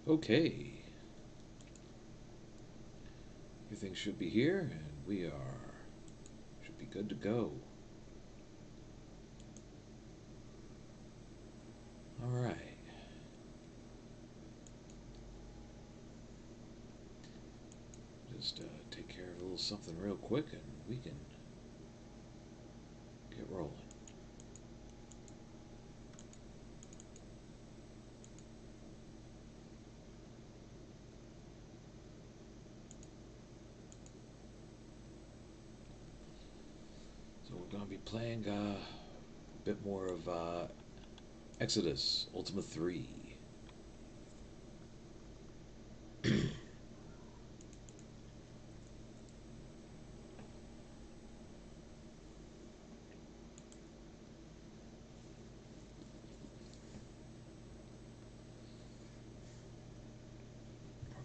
Okay. Everything should be here, and we should be good to go. All right. Just take care of a little something real quick, and we can get rolling. So we're going to be playing a bit more of Exodus Ultima 3. We're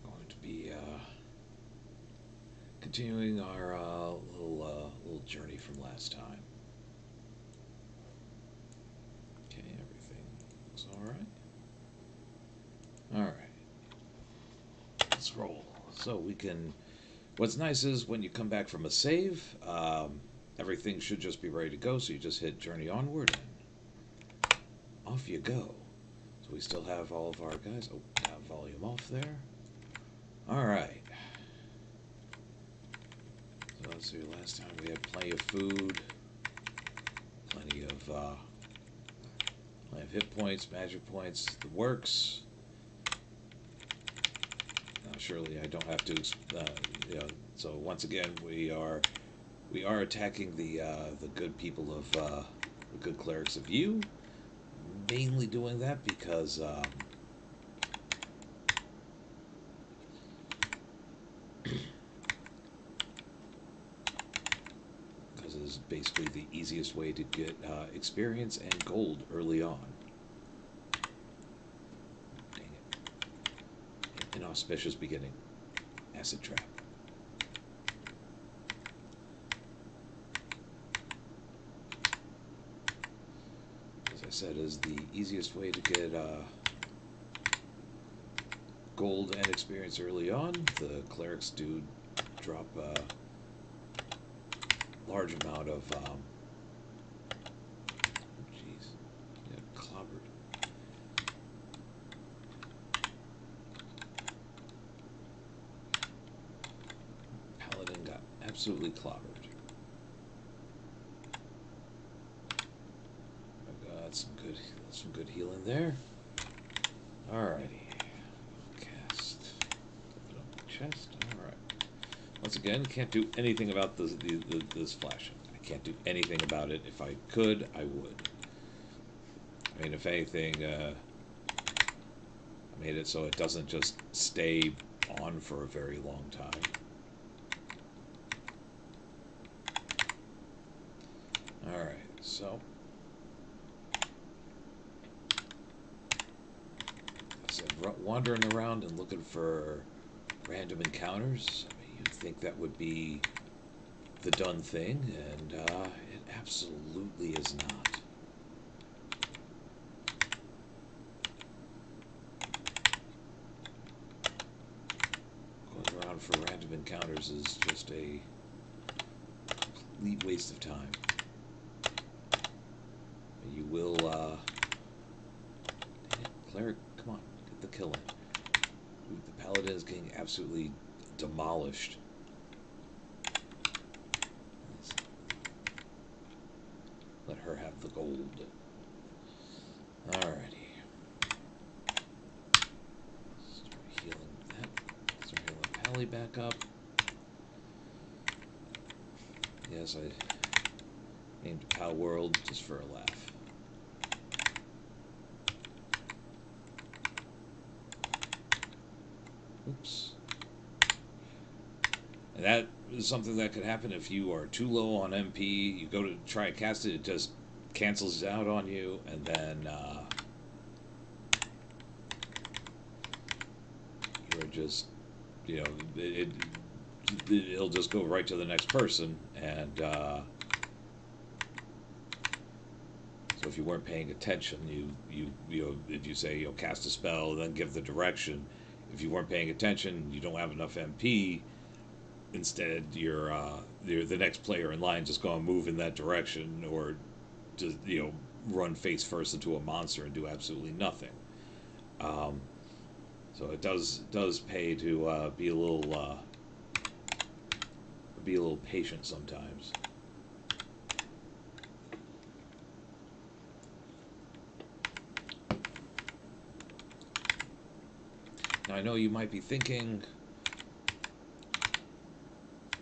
going to be continuing our little journey from last time. Okay, everything looks all right. All right, let's roll. So we can. What's nice is when you come back from a save, everything should just be ready to go. So you just hit Journey Onward, and off you go. So we still have all of our guys. Oh, have volume off there. All right. So let's see. Last time we had plenty of food, plenty of hit points, magic points, the works. Now, surely I don't have to. So once again, we are attacking the good people of the good clerics of you. Mainly doing that because it's basically the easiest way to get experience and gold early on. Dang it. Inauspicious beginning. Acid trap. As I said, is the easiest way to get gold and experience early on. The clerics do drop a large amount of jeez, got clobbered. Paladin got absolutely clobbered. I got some good healing there. Alrighty. Cast. Open up the chest. Alright. Once again, can't do anything about this flashing. I can't do anything about it. If I could, I would. I mean, if anything, I made it so it doesn't just stay on for a very long time. Alright, so I said wandering around and looking for random encounters. I mean, you'd think that would be the done thing, and it absolutely is not. Going around for random encounters is just a complete waste of time. You will, cleric, come on, get the kill in. The paladin is getting absolutely demolished. Let her have the gold. Alrighty. Start healing that. Start healing Pally back up. Yes, I named Pal World just for a laugh. Oops. And that is something that could happen if you are too low on MP. You go to try to cast it, it just cancels out on you, and then you're just, it'll just go right to the next person, and so if you weren't paying attention, if you say cast a spell, then give the direction, if you weren't paying attention, you don't have enough MP. Instead, you're the next player in line just going to move in that direction, or just run face first into a monster and do absolutely nothing. Um, so it does pay to be a little patient sometimes. Now I know you might be thinking,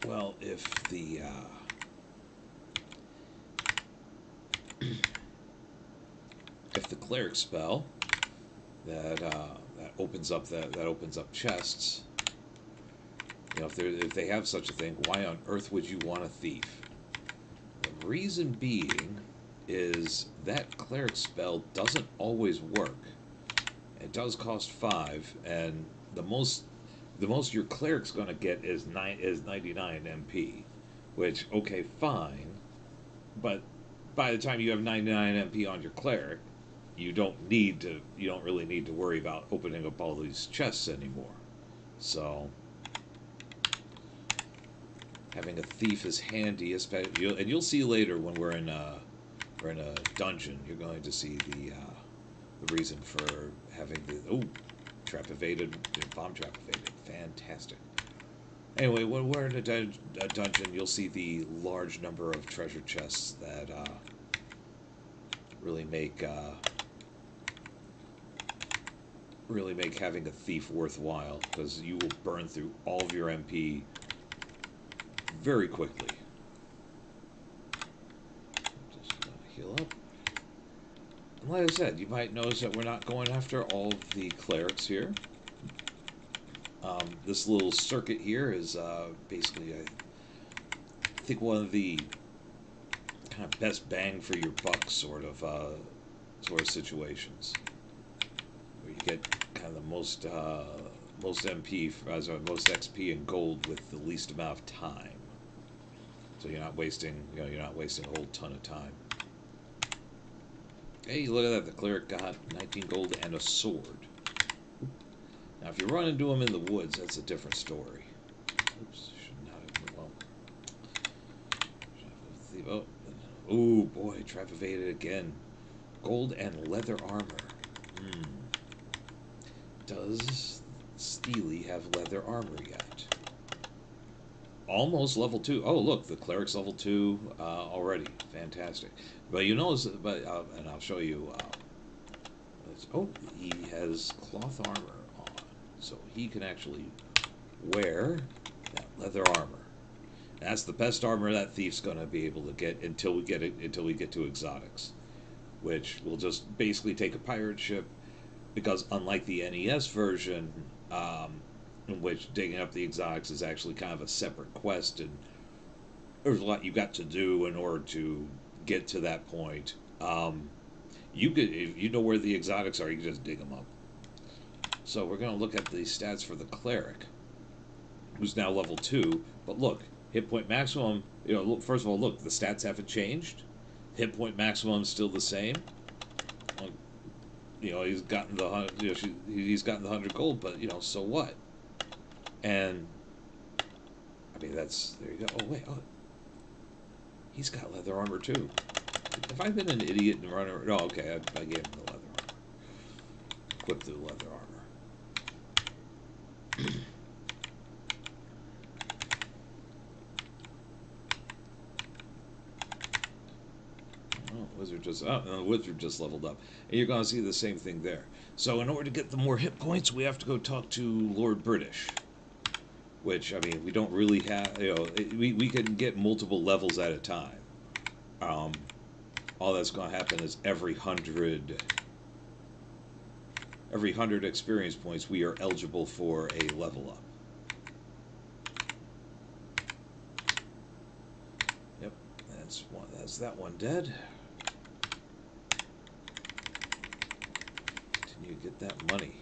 well, if the cleric spell that opens up chests, if they have such a thing, why on earth would you want a thief? The reason being is that cleric spell doesn't always work. It does cost 5, and the most your cleric's going to get is 99 MP, which, okay, fine, but by the time you have 99 MP on your cleric, you don't really need to worry about opening up all these chests anymore. So having a thief is handy, especially, and you'll see later when we're in a dungeon, you're going to see the reason for having the trap evaded, bomb trap evaded, fantastic. Anyway, when we're in a dungeon, you'll see the large number of treasure chests that really make having a thief worthwhile, because you will burn through all of your MP very quickly. Just heal up. And like I said, you might notice that we're not going after all of the clerics here. This little circuit here is basically, I think, one of the kind of best bang for your buck sort of situations, where you get kind of the most MP, most XP and gold with the least amount of time. So you're not wasting a whole ton of time. Hey, look at that! The cleric got 19 gold and a sword. Now, if you run into them in the woods, that's a different story. Oops, should not have. Oh, oh boy, trap evaded again. Gold and leather armor. Does Steely have leather armor yet? Almost level 2. Oh, look, the cleric's level 2 already. Fantastic. But you notice, and I'll show you. He has cloth armor on, so he can actually wear that leather armor. That's the best armor that thief's going to be able to get until we get to exotics, which will just basically take a pirate ship, because unlike the NES version, in which digging up the exotics is actually kind of a separate quest, and there's a lot you got to do in order to get to that point. You could, if you know where the exotics are, you can just dig them up. So we're going to look at the stats for the cleric, who's now level 2. But look, hit point maximum. Look, first of all, look, the stats haven't changed. Hit point maximum is still the same. He's gotten the he's gotten the 100 gold, but so what? And I mean, there you go. Oh wait, he's got leather armor too. Have I been an idiot and run over? No, okay, I gave him the leather armor. Equipped the leather armor. The wizard just leveled up, and you're going to see the same thing there. So in order to get the more hit points, we have to go talk to Lord British, which, I mean, we don't really have. We can get multiple levels at a time. All that's going to happen is every 100 experience points, we are eligible for a level up. Yep, that's one. That's that one dead. Continue to get that money.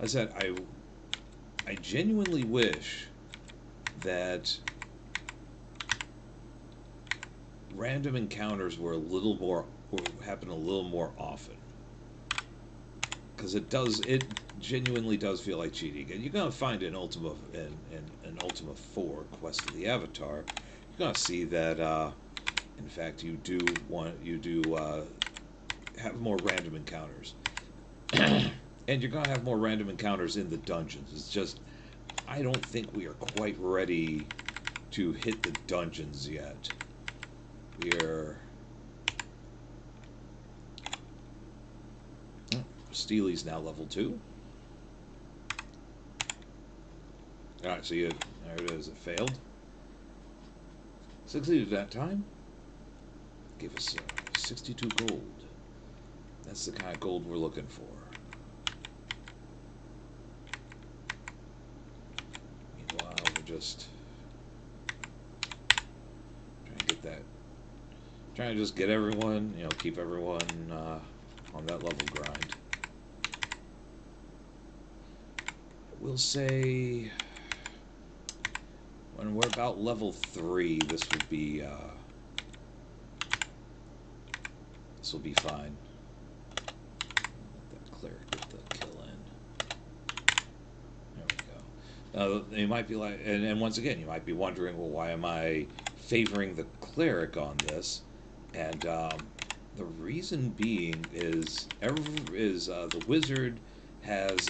I said I genuinely wish that random encounters were happen a little more often, because it genuinely does feel like cheating. And you're gonna find in Ultima in Ultima 4, Quest of the Avatar, you're gonna see that in fact you do have more random encounters. And you're gonna have more random encounters in the dungeons. It's just I don't think we are quite ready to hit the dungeons yet. We're Steely's now level 2. Alright, so there it is, it failed. Succeeded that time. Give us 62 gold. That's the kind of gold we're looking for. Meanwhile, we're just trying to get that. Trying to just get everyone, keep everyone on that level grind. We'll say when we're about level 3, this will be fine. Let that cleric get the kill in. There we go. You might be like, and once again, you might be wondering, well, why am I favoring the cleric on this? And the reason being is the wizard has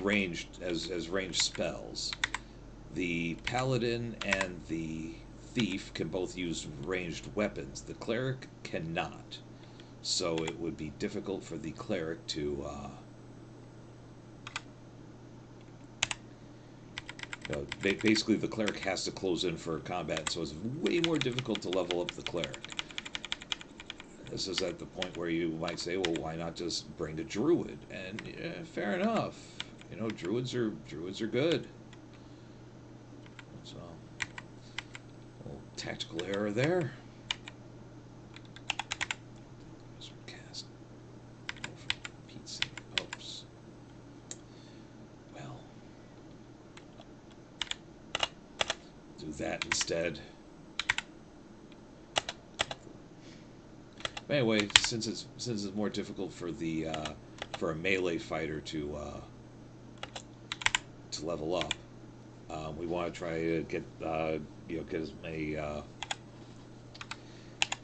ranged spells. The paladin and the thief can both use ranged weapons. The cleric cannot. So it would be difficult for the cleric to basically the cleric has to close in for combat, so it's way more difficult to level up the cleric. This is at the point where you might say, well, why not just bring a druid? And yeah, fair enough. Druids are good. So, a little tactical error there. Cast. Oh, for Pete's sake. Oops. Well, do that instead. But anyway, since it's more difficult for a melee fighter to level up, we want to try to get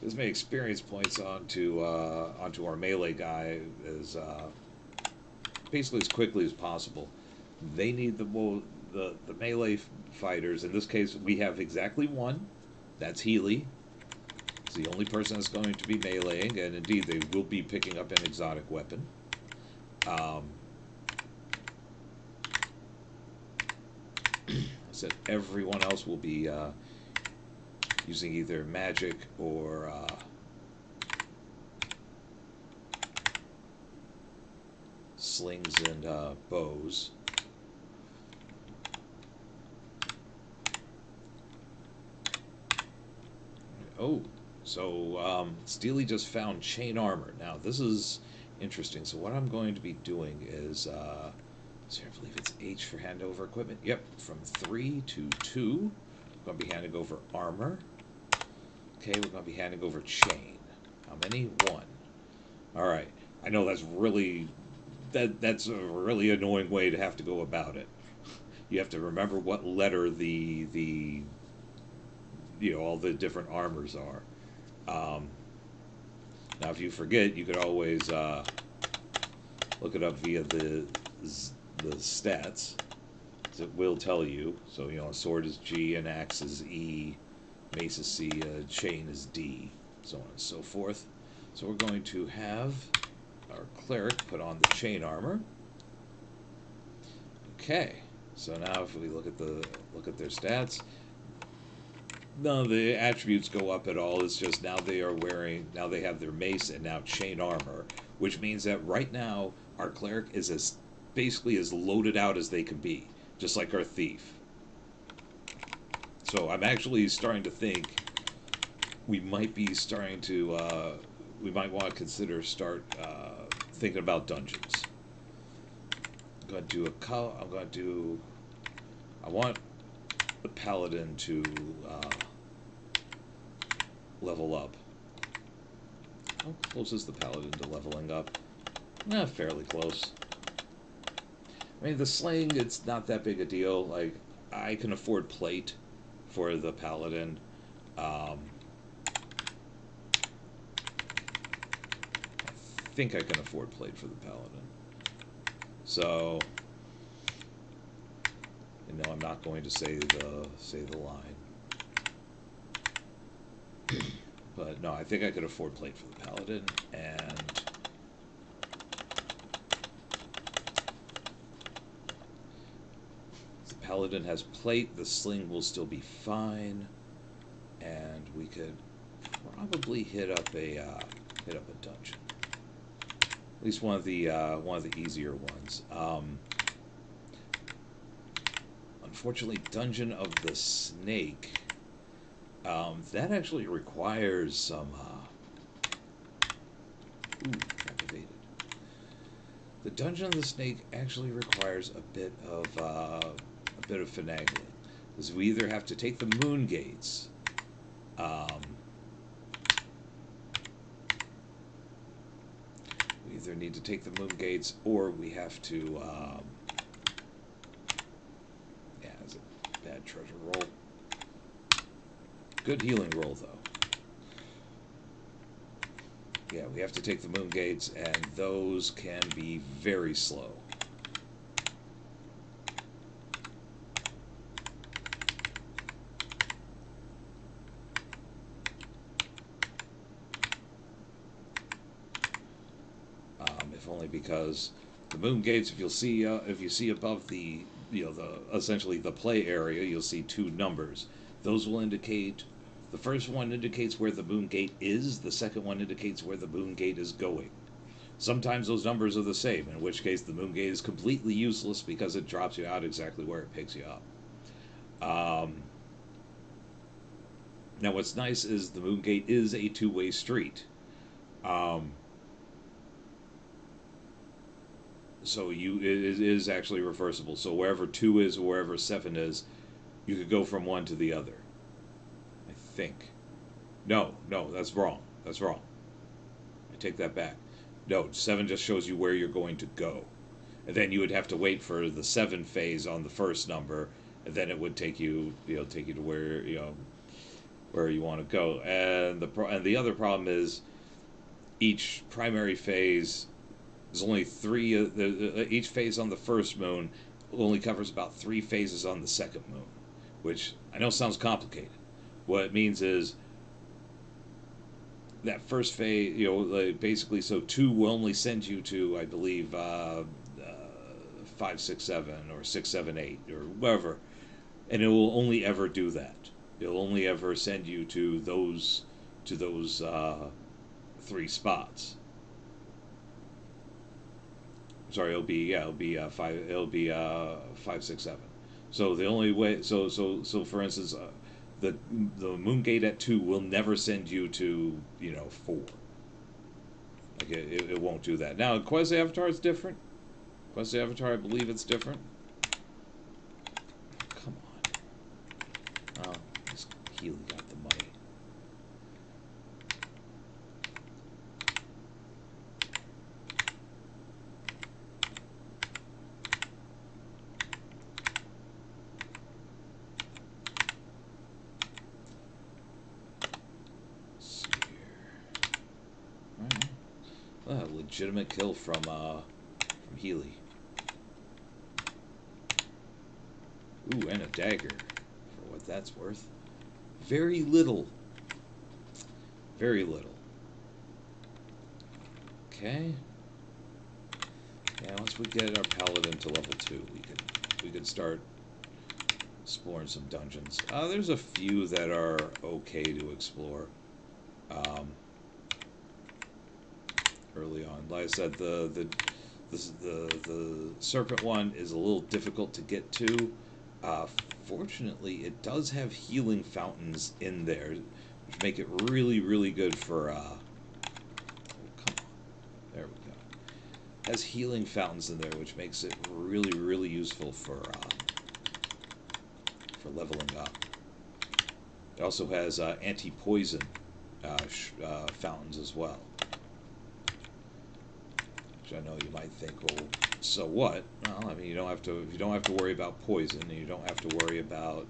as many experience points onto our melee guy as basically as quickly as possible. They need the melee fighters. In this case, we have exactly one. That's Healy. It's the only person that's going to be meleeing, and indeed they will be picking up an exotic weapon. I said everyone else will be using either magic or slings and bows. Oh, so Steely just found chain armor. Now this is interesting. So what I'm going to be doing is, so I believe it's H for hand over equipment. Yep, from 3 to 2. We're going to be handing over armor. Okay, we're going to be handing over chain. How many? 1. All right. I know that's really that's a really annoying way to have to go about it. You have to remember what letter the all the different armors are. Now, if you forget, you could always look it up via the stats. It will tell you. So, a sword is G, an axe is E, mace is C, a chain is D, so on and so forth. So we're going to have our cleric put on the chain armor. Okay. So now, if we look at their stats, none of the attributes go up at all. It's just now they have their mace and now chain armor, which means that right now our cleric is basically as loaded out as they can be, just like our thief. So I'm actually starting to think we might be starting to we might want to consider thinking about dungeons. I want the paladin to level up. How close is the paladin to leveling up? Fairly close. I mean, the sling, it's not that big a deal. Like, I can afford plate for the paladin. I think I can afford plate for the paladin. So, you know, I'm not going to say the line. But no, I think I could afford plate for the paladin, and the paladin has plate. The sling will still be fine, and we could probably hit up a dungeon. At least one of the easier ones. Unfortunately, Dungeon of the Snake. That actually requires some. Activated. The Dungeon of the Snake actually requires a bit of finagling, because we either have to take the moon gates. We either need to take the moon gates, or we have to. Yeah, it's a bad treasure roll. Good healing roll, though. Yeah, we have to take the moon gates, and those can be very slow. If only because the moon gates, if you see above the essentially the play area, you'll see two numbers. Those will indicate. The first one indicates where the moon gate is. The second one indicates where the moon gate is going. Sometimes those numbers are the same, in which case the moon gate is completely useless because it drops you out exactly where it picks you up. Now, what's nice is the moon gate is a two-way street. So it is actually reversible. So wherever 2 is or wherever 7 is, you could go from one to the other. I think. No, that's wrong. That's wrong. I take that back. No, 7 just shows you where you're going to go. And then you would have to wait for the 7 phase on the first number, and then it would take you to where you want to go. And the other problem is each primary phase. There's only 3. Each phase on the first moon only covers about 3 phases on the second moon, which I know sounds complicated. What it means is that first phase, basically, so 2 will only send you to, I believe, 5, 6, 7, or 6, 7, 8, or whatever, and it will only ever do that. It'll only ever send you to those 3 spots. Sorry, it'll be 5. It'll be 5, 6, 7. So the only way, so for instance, the moon gate at 2 will never send you to 4. Like it won't do that. Now Quasi Avatar is different. Quasi Avatar, I believe it's different. Come on. Oh, this Healy got the money. Legitimate kill from Healy. Ooh, and a dagger, for what that's worth. Very little. Very little. Okay. Yeah, once we get our paladin to level 2, we could start exploring some dungeons. There's a few that are okay to explore. Early on, like I said, the serpent one is a little difficult to get to. Fortunately, it does have healing fountains in there, which make it really, really good for. Oh, come on, there we go. It has healing fountains in there, which makes it really, really useful for leveling up. It also has anti-poison fountains as well. Which I know you might think, well, so what? Well, I mean, you don't have to worry about poison, and you don't have to worry about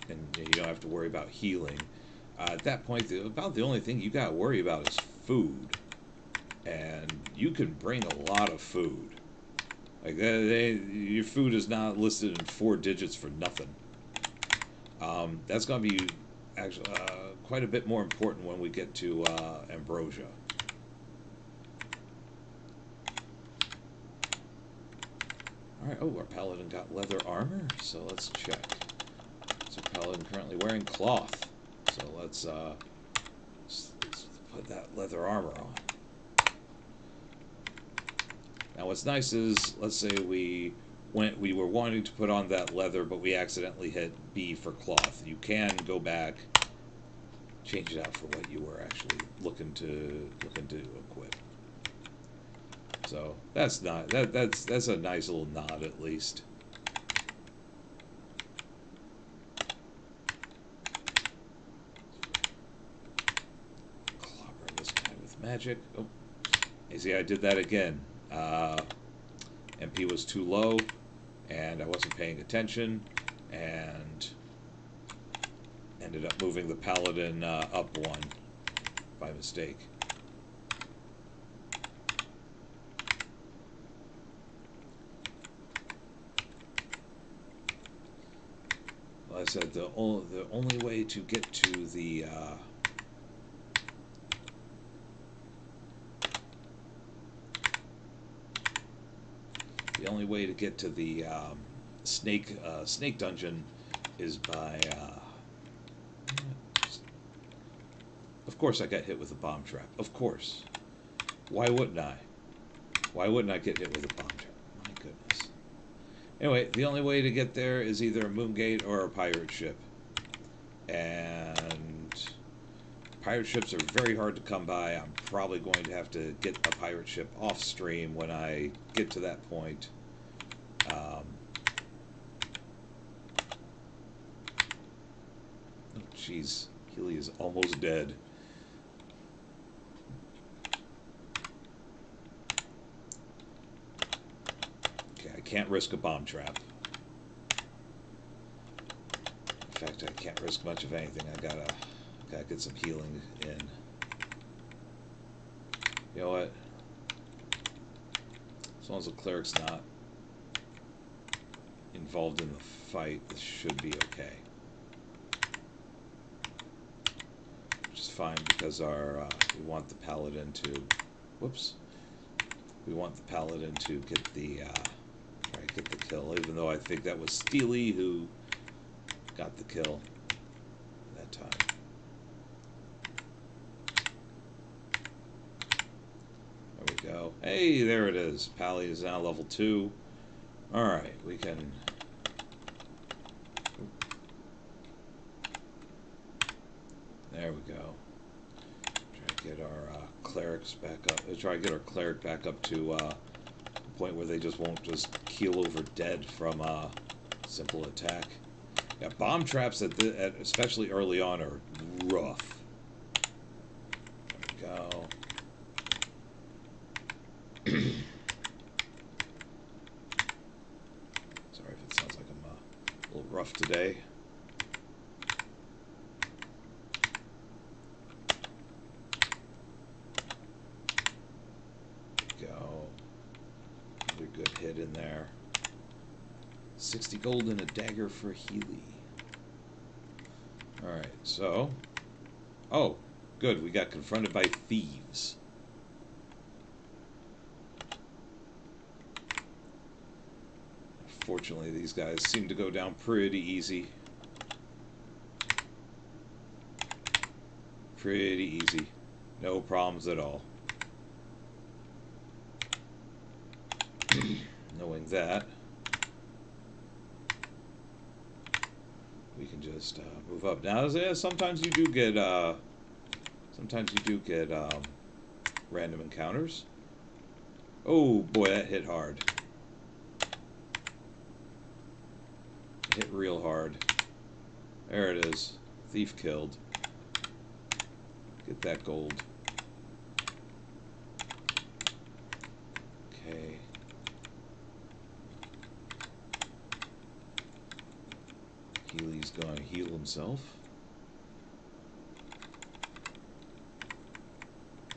and you don't have to worry about healing. At that point, about the only thing you got to worry about is food, and you can bring a lot of food. Like your food is not listed in 4 digits for nothing. That's going to be actually quite a bit more important when we get to Ambrosia. Alright, oh, our paladin got leather armor, so let's check. So paladin currently wearing cloth. So let's put that leather armor on. Now what's nice is, let's say we were wanting to put on that leather, but we accidentally hit B for cloth. You can go back, change it out for what you were actually looking to equip. So that's a nice little nod at least. Clobber this guy with magic. Oh, you see, I did that again. MP was too low, and I wasn't paying attention, and ended up moving the paladin up 1 by mistake. Well, I said the only way to get to the snake dungeon is by of course I got hit with a bomb trap. Of course. Why wouldn't I? Why wouldn't I get hit with a bomb trap? My goodness. Anyway, the only way to get there is either a moon gate or a pirate ship. And pirate ships are very hard to come by. I'm probably going to have to get a pirate ship off stream when I get to that point. Oh, jeez. Healy is almost dead. Okay, I can't risk a bomb trap. In fact, I can't risk much of anything. I gotta get some healing in. You know what? As long as the cleric's not involved in the fight, this should be okay. Which is fine because our we want the paladin to, whoops, we want the paladin to get the get the kill. Even though I think that was Steely who got the kill that time. There we go. Hey, there it is. Pally is now level 2. Alright, we can... There we go. Try to get our clerics back up. Try to get our cleric back up to a point where they just won't just keel over dead from a simple attack. Yeah, bomb traps especially early on are rough. There we go. Sorry if it sounds like I'm a little rough today. Go. Another good hit in there. 60 gold and a dagger for Healy. Alright, so... Oh, good, we got confronted by thieves. Fortunately, these guys seem to go down pretty easy. Pretty easy. No problems at all. Knowing that, we can just move up. Now, sometimes you do get random encounters. Oh boy, that hit hard. Hit real hard. There it is. Thief killed. Get that gold. Okay. Healy's gonna heal himself.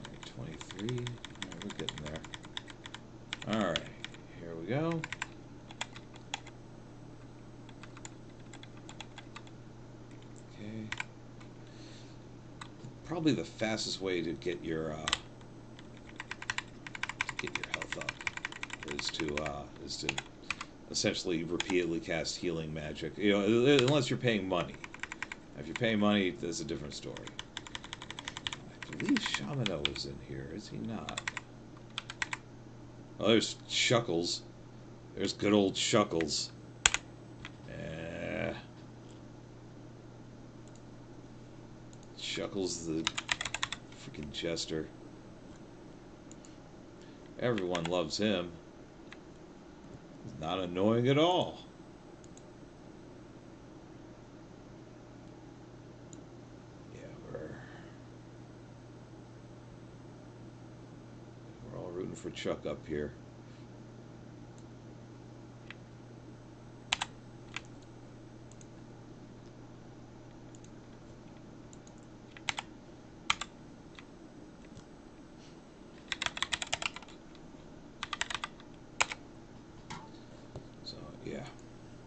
Alright, 23. Alright, we're getting there. Alright, here we go. Okay. Probably the fastest way to get your health up is to essentially repeatedly cast healing magic. You know, unless you're paying money. If you're paying money, that's a different story. I believe Shamino is in here, is he not? Oh, there's Shuckles. There's good old Shuckles. Shuckles the freaking jester. Everyone loves him. He's not annoying at all. Yeah, we're all rooting for Chuck up here. Yeah,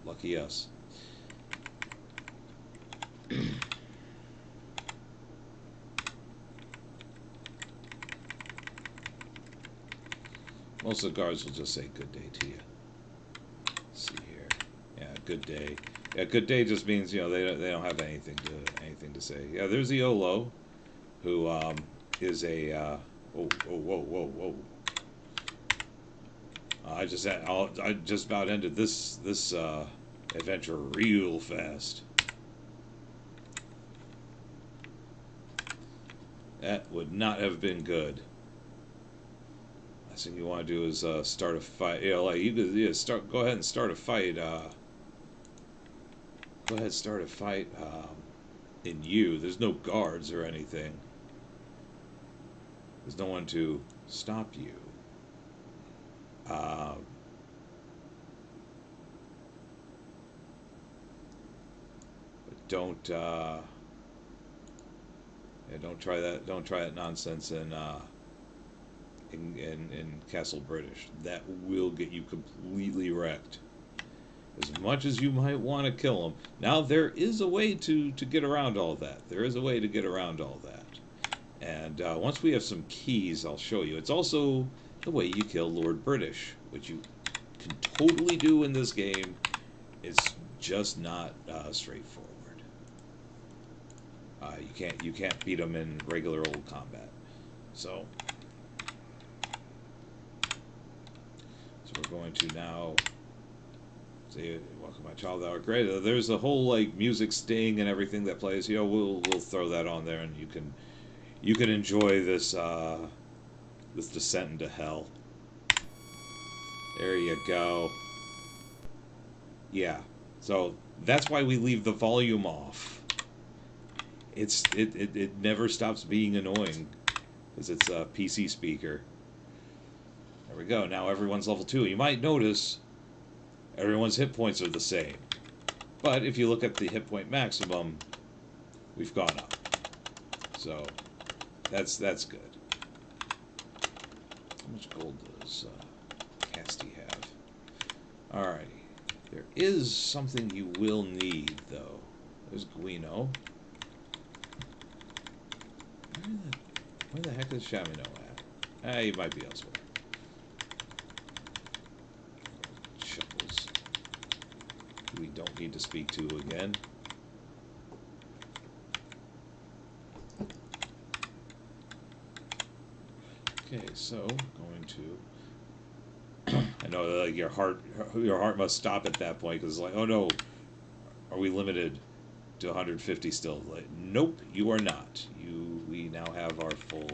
lucky us. Most of the guards will just say good day to you. Let's see here. Yeah, good day. Yeah, good day just means, you know, they don't have anything to say. Yeah, there's the Olo, who is a whoa. I just about ended this adventure real fast. That would not have been good. Last thing you want to do is start a fight. You know, like you could go ahead and start a fight. Go ahead, start a fight. In you, there's no guards or anything. There's no one to stop you. But don't try that. Don't try that nonsense in Castle British. That will get you completely wrecked. As much as you might want to kill them. Now, there is a way to get around all that. There is a way to get around all that. And once we have some keys, I'll show you. It's also the way you kill Lord British, which you can totally do in this game. It's just not straightforward. You can't beat them in regular old combat. So we're going to now say, welcome my child, thou art great. There's a whole like music sting and everything that plays. You know, we'll throw that on there, and you can enjoy this this descent into hell. There you go. Yeah. So that's why we leave the volume off. It never stops being annoying because it's a PC speaker. There we go. Now everyone's level 2. You might notice everyone's hit points are the same. But if you look at the hit point maximum, we've gone up. So that's good. How much gold does Casty have? Alrighty. There is something you will need, though. There's Guino. Where the heck is Shamino at? He might be elsewhere. Shuckles. We don't need to speak to again. Okay, so going to. I know, like your heart must stop at that point because, like, oh no, are we limited to 150 still? Like, nope, you are not. We now have our full.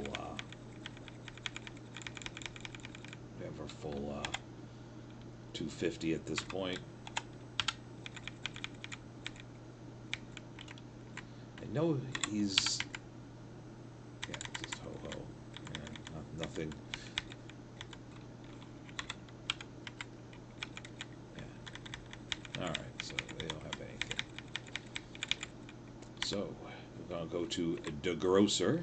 We have our full 250 at this point. I know he's now go to the grocer,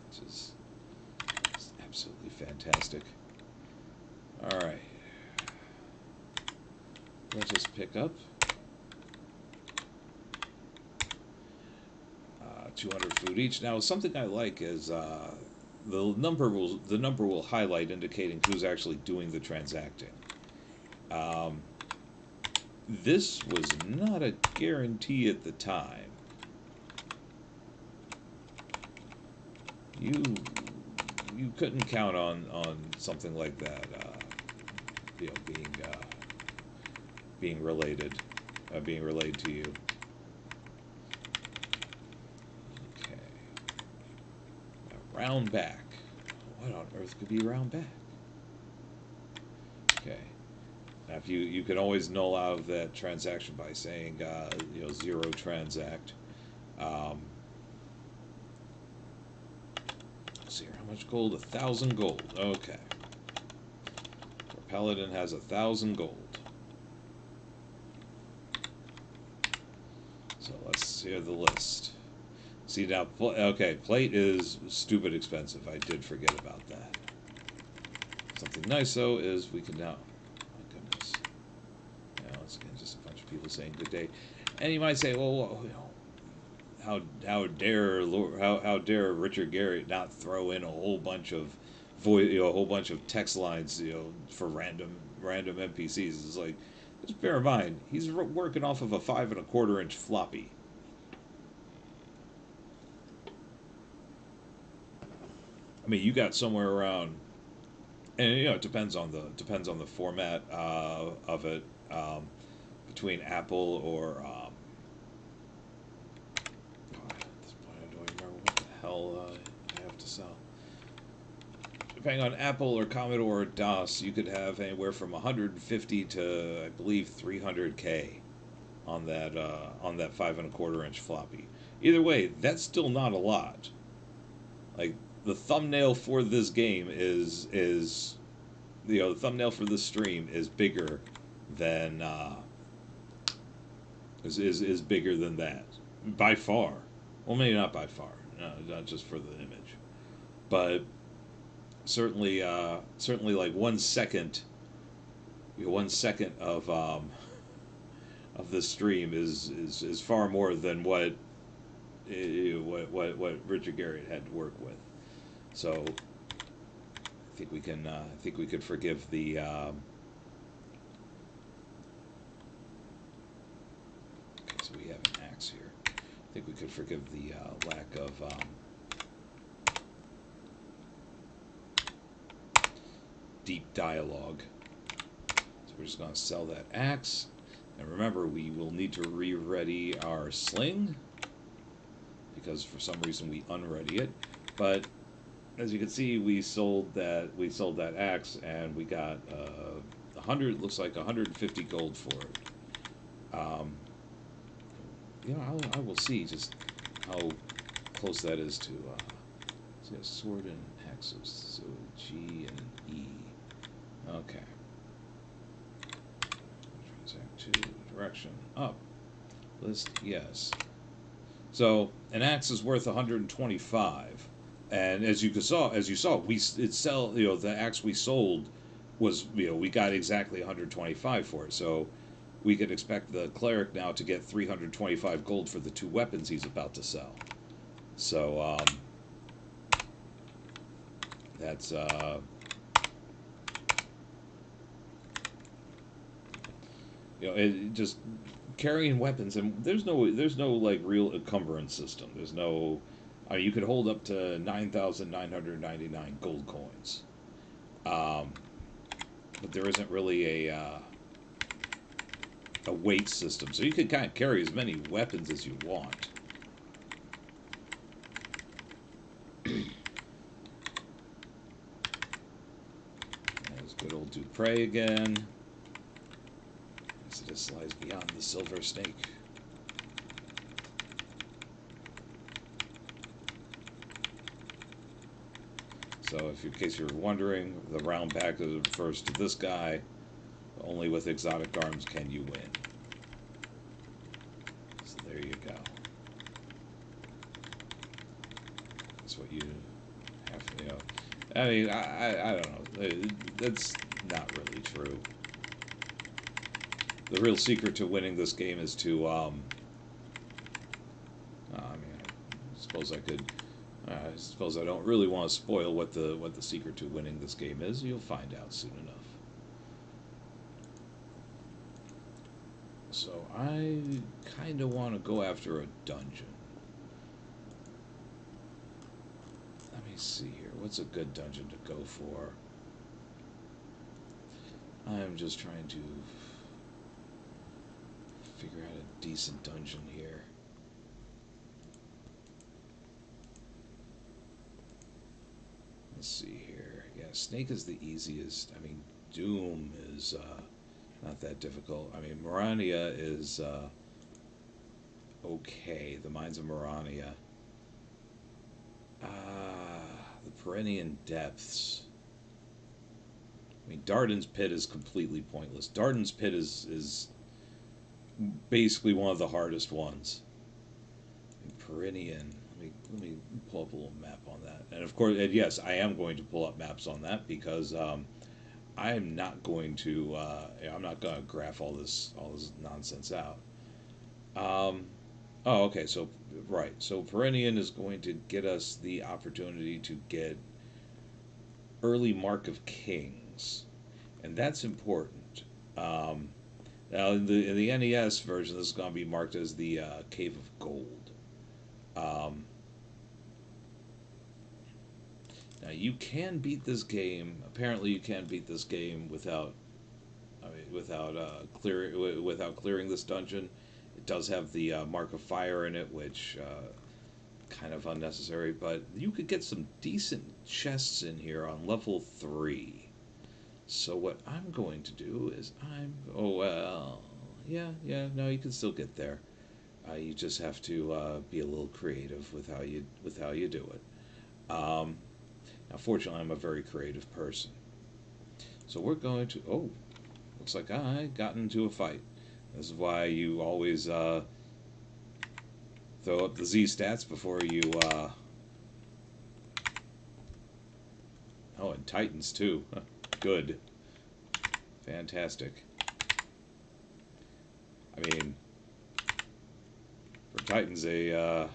which is absolutely fantastic. All right, let's just pick up 200 food each. Now, something I like is the number will highlight, indicating who's actually doing the transacting. This was not a guarantee at the time. You couldn't count on something like that, you know, being related to you. Okay. Now, round back. What on earth could be round back? Okay. Now, if you can always null out that transaction by saying, you know, 0 transact. Let's see here, how much gold? 1,000 gold. Okay. Our paladin has 1,000 gold. So let's hear the list. See now, okay, plate is stupid expensive. I did forget about that. Something nice though is we can now. Once again, just a bunch of people saying good day, and you might say, well, you know, how dare Richard Garriott not throw in a whole bunch of a whole bunch of text lines, you know, for random NPCs. It's like, just bear in mind, he's working off of a 5 1/4 inch floppy. I mean, you got somewhere around, and you know, it depends on the format of it. Between Apple or at this point I don't remember what the hell I have to sell. Depending on Apple or Commodore or DOS, you could have anywhere from 150 to, I believe, 300K on that 5 1/4 inch floppy. Either way, that's still not a lot. Like, the thumbnail for this game is you know, the thumbnail for this stream is bigger than is bigger than that by far. Well, maybe not by far, no, not just for the image, but certainly like 1 second, you know, 1 second of this stream is far more than what Richard Garriott had to work with. So I think we could forgive the so we have an axe here. I think we could forgive the lack of deep dialogue. So we're just going to sell that axe. And remember, we will need to re-ready our sling, because for some reason we unready it. But as you can see, we sold that axe, and we got 100. Looks like 150 gold for it. You know, I will see just how close that is to. See, a sword and axe, so G and E. Okay. Transact to direction up. List yes. So an axe is worth 125, and as you saw, you know, the axe we sold was, you know, we got exactly 125 for it. So we could expect the cleric now to get 325 gold for the 2 weapons he's about to sell. So that's you know, it just carrying weapons, and there's no like real encumbrance system. There's no, you could hold up to 9,999 gold coins, but there isn't really a weight system, so you can kind of carry as many weapons as you want. There's good old Dupre again. This lies beyond the silver snake. So, if in case you're wondering, the round back refers to this guy. Only with exotic arms can you win. So there you go. That's what you have to, you know. I mean, I don't know. That's not really true. The real secret to winning this game is to, I mean, I suppose I could. I suppose I don't really want to spoil what the secret to winning this game is. You'll find out soon enough. So I kind of want to go after a dungeon. Let me see here. What's a good dungeon to go for? I'm just trying to figure out a decent dungeon here. Let's see here. Yeah, Snake is the easiest. I mean, Doom is not that difficult. I mean, Marania is okay. The Mines of Marania. The Perennian Depths. I mean, Darden's Pit is completely pointless. Darden's Pit is basically one of the hardest ones. And Perennian. Let me pull up a little map on that. And of course, and yes, I am going to pull up maps on that because I'm not going to I'm not going to graph all this nonsense out. Oh, okay. So right. So Perennian is going to get us the opportunity to get early Mark of Kings, and that's important. Now in the NES version, this is going to be marked as the Cave of Gold. Now you can beat this game. Apparently, you can beat this game without, I mean, without clearing this dungeon. It does have the Mark of Fire in it, which kind of unnecessary. But you could get some decent chests in here on level 3. So what I'm going to do is oh well, yeah, no, you can still get there. You just have to be a little creative with how you do it. Now, fortunately, I'm a very creative person. So we're going to... Oh, looks like I got into a fight. This is why you always throw up the Z stats before you... Oh, and Titans, too. Good. Fantastic. I mean, for Titans, a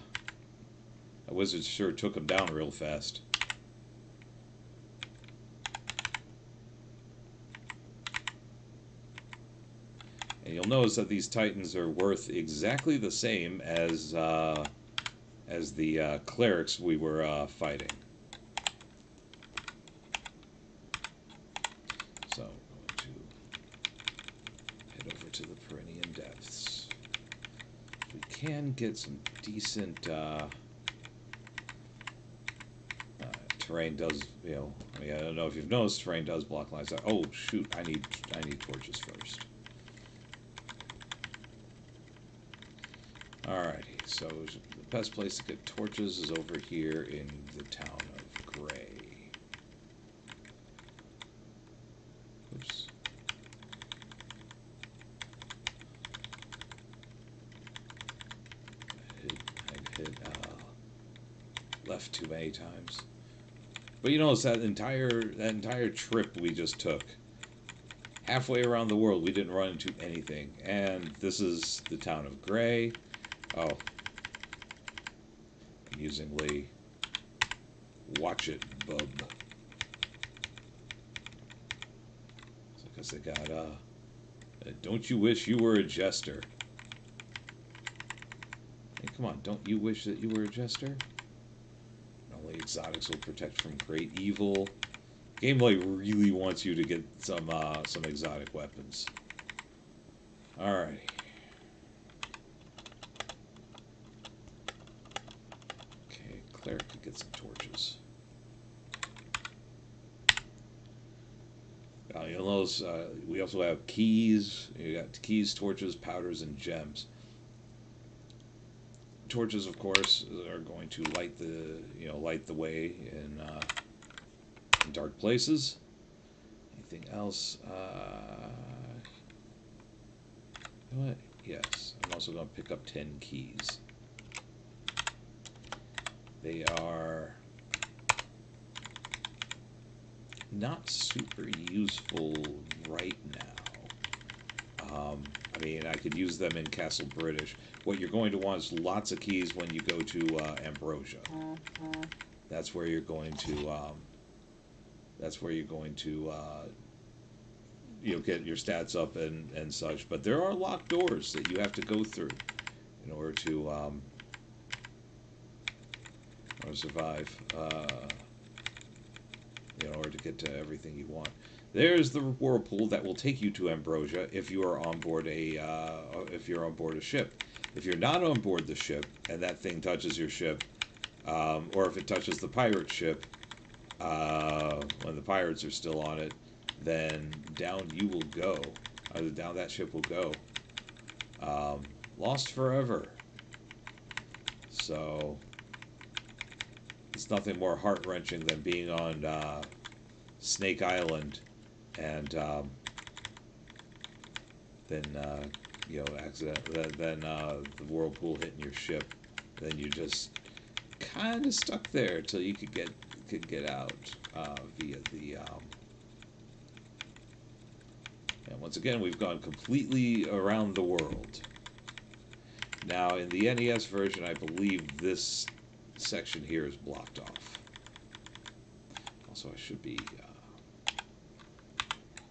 wizard sure took them down real fast. And you'll notice that these Titans are worth exactly the same as the clerics we were fighting. So I'm going to head over to the Perennian Depths. We can get some decent terrain. Does, you know? I mean, I don't know if you've noticed, terrain does block lines. Oh shoot! I need torches first. Alrighty, so the best place to get torches is over here in the town of Gray. Oops. I hit left too many times. But you notice that entire trip we just took, halfway around the world, we didn't run into anything. And this is the town of Gray. Oh. Amusingly. Watch it, bub. So I guess they got, don't you wish you were a jester? Hey, come on, don't you wish that you were a jester? Only exotics will protect from great evil. Game Boy really wants you to get some exotic weapons. Alrighty. Cleric could get some torches. You'll notice we also have keys. You got keys, torches, powders, and gems. Torches, of course, are going to light the way in dark places. Anything else? You know what? Yes, I'm also going to pick up 10 keys. They are not super useful right now. I mean, I could use them in Castle British. What you're going to want is lots of keys when you go to Ambrosia. That's where you're going to. That's where you're going to. Get your stats up and such. But there are locked doors that you have to go through in order to survive. In order to get to everything you want. There's the whirlpool that will take you to Ambrosia if you are on board a ship. If you're not on board the ship and that thing touches your ship, or if it touches the pirate ship when the pirates are still on it, then down you will go. Either down that ship will go. Lost forever. So it's nothing more heart-wrenching than being on Snake Island and then the whirlpool hitting your ship. Then you just kind of stuck there till you could get out via the. And once again, we've gone completely around the world. Now, in the NES version, I believe this section here is blocked off. Also, I should be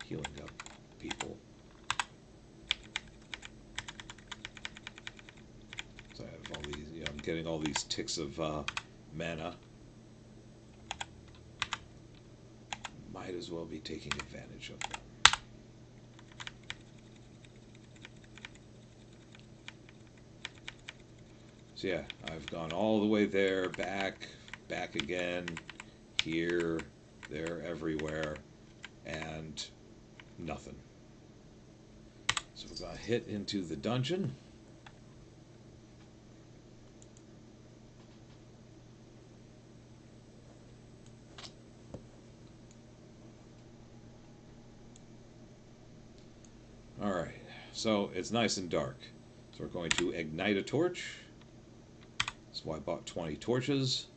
healing up people. So I have all these, I'm getting all these ticks of mana. Might as well be taking advantage of them. So yeah, I've gone all the way there, back again, here, there, everywhere, and nothing. So we're going to hit into the dungeon. Alright, so it's nice and dark. So we're going to ignite a torch. That's why I bought 20 torches.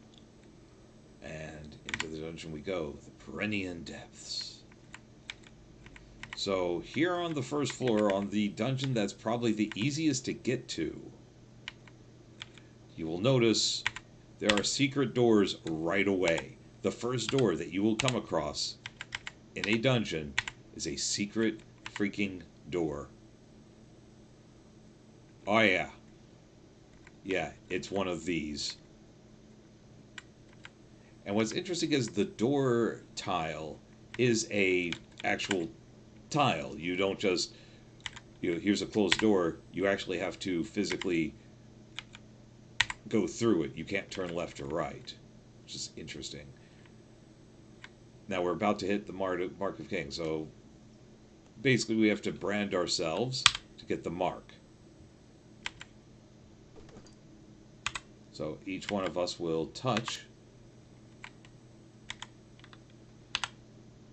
And into the dungeon we go. The Perennian Depths. So here on the first floor, on the dungeon that's probably the easiest to get to, you will notice there are secret doors right away. The first door that you will come across in a dungeon is a secret freaking door. Oh yeah. Yeah, it's one of these. And what's interesting is the door tile is a actual tile. You don't just, here's a closed door. You actually have to physically go through it. You can't turn left or right, which is interesting. Now we're about to hit the Mark of Kings. So basically we have to brand ourselves to get the mark. So each one of us will touch.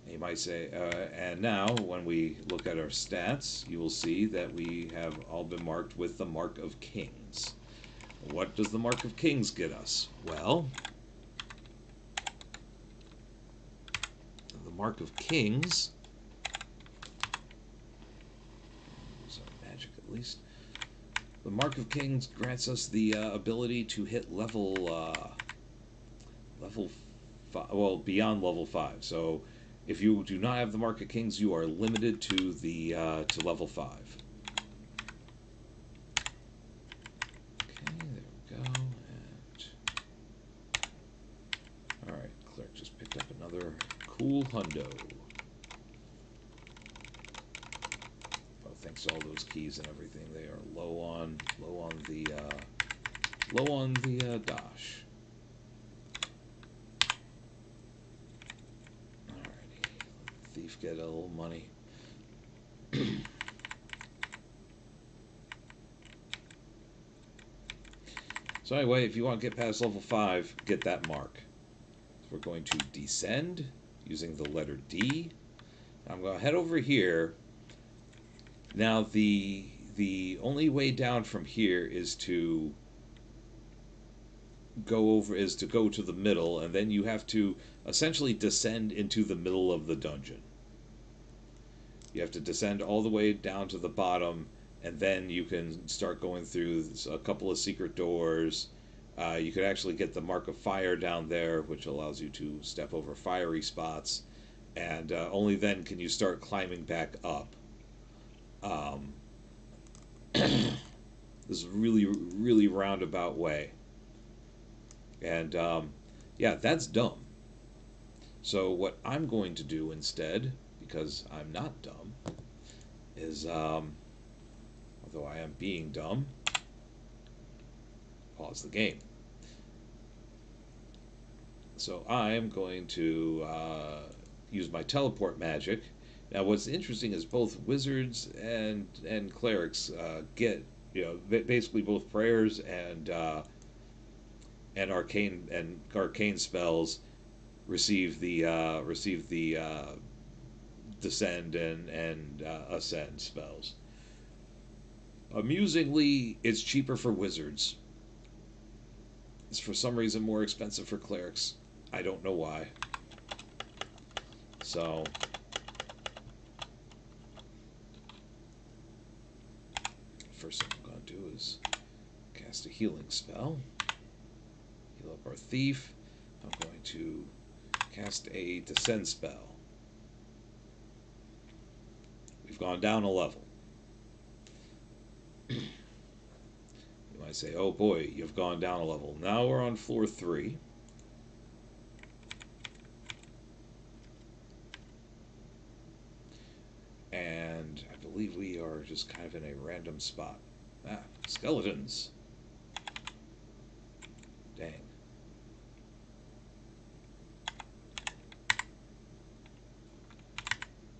You might say, and now when we look at our stats, you will see that we have all been marked with the Mark of Kings. What does the Mark of Kings get us? Well, the Mark of Kings, use our magic at least. The Mark of Kings grants us the ability to hit level 5, well, beyond level 5. So if you do not have the Mark of Kings, you are limited to the to level 5. Okay, there we go. And all right, cleric just picked up another cool hundo. Oh, thanks to all those keys and everything, they are low on the dosh. Thief get a little money. So anyway, if you want to get past level 5, get that mark. So we're going to descend using the letter D. I'm going to head over here. Now the only way down from here is to go over is to go to the middle, and then you have to essentially descend into the middle of the dungeon. You have to descend all the way down to the bottom, and then you can start going through a couple of secret doors. You could actually get the Mark of Fire down there, which allows you to step over fiery spots, and only then can you start climbing back up. Um, this really, really roundabout way. And yeah, that's dumb. So what I'm going to do instead, because I'm not dumb, is, although I am being dumb, pause the game. So I am going to use my teleport magic. Now, what's interesting is both wizards and clerics get, basically both prayers and arcane spells receive the descend and ascend spells. Amusingly, it's cheaper for wizards. It's for some reason more expensive for clerics. I don't know why. So first thing I'm going to do is cast a healing spell. Heal up our thief. I'm going to cast a descend spell. We've gone down a level. You might say, oh boy, you've gone down a level. Now we're on floor 3. And I believe we are just kind of in a random spot. Ah, skeletons. Dang.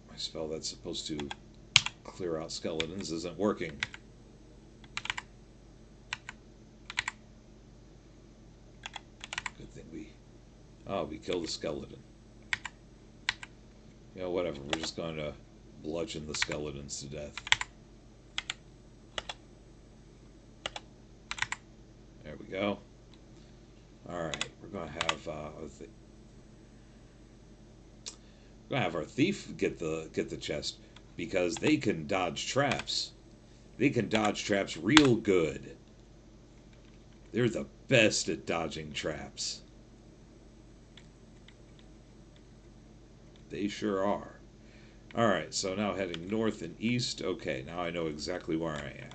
My spell that's supposed to clear out skeletons isn't working. Good thing we killed the skeleton. You know, whatever, we're just going to bludgeon the skeletons to death. There we go. Alright, we're going to have our thief get the chest, because they can dodge traps. They can dodge traps real good. They're the best at dodging traps. They sure are. Alright, so now heading north and east. Okay, now I know exactly where I am.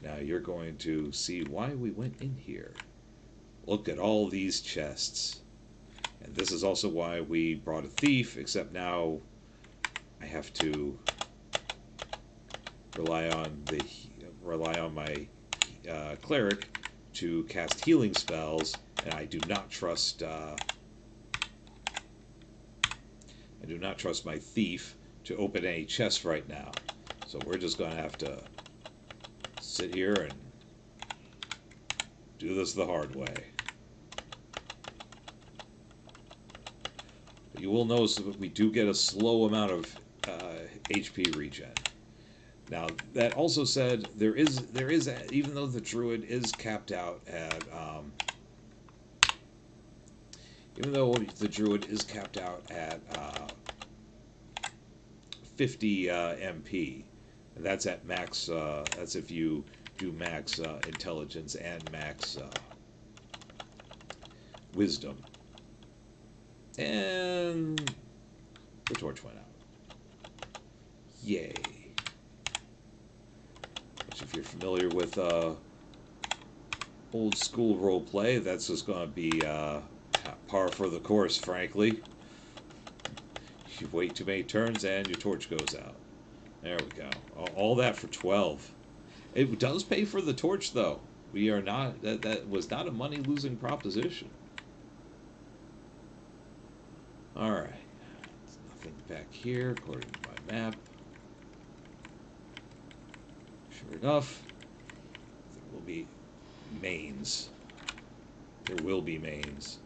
Now you're going to see why we went in here. Look at all these chests. And this is also why we brought a thief, except now I have to rely on my cleric to cast healing spells, and I do not trust my thief to open any chests right now. So we're just going to have to sit here and do this the hard way. But you will notice that we do get a slow amount of HP regen. Now, that also said, there is even though the druid is capped out at 50 MP. And that's at max. That's if you do max intelligence and max wisdom. And the torch went out. Yay! Which, if you're familiar with old school roleplay, that's just going to be par for the course, frankly. You wait too many turns and your torch goes out. There we go. All that for 12. It does pay for the torch, though. We are not... That was not a money-losing proposition. Alright. There's nothing back here, according to my map. Sure enough, there will be mains. There will be mains.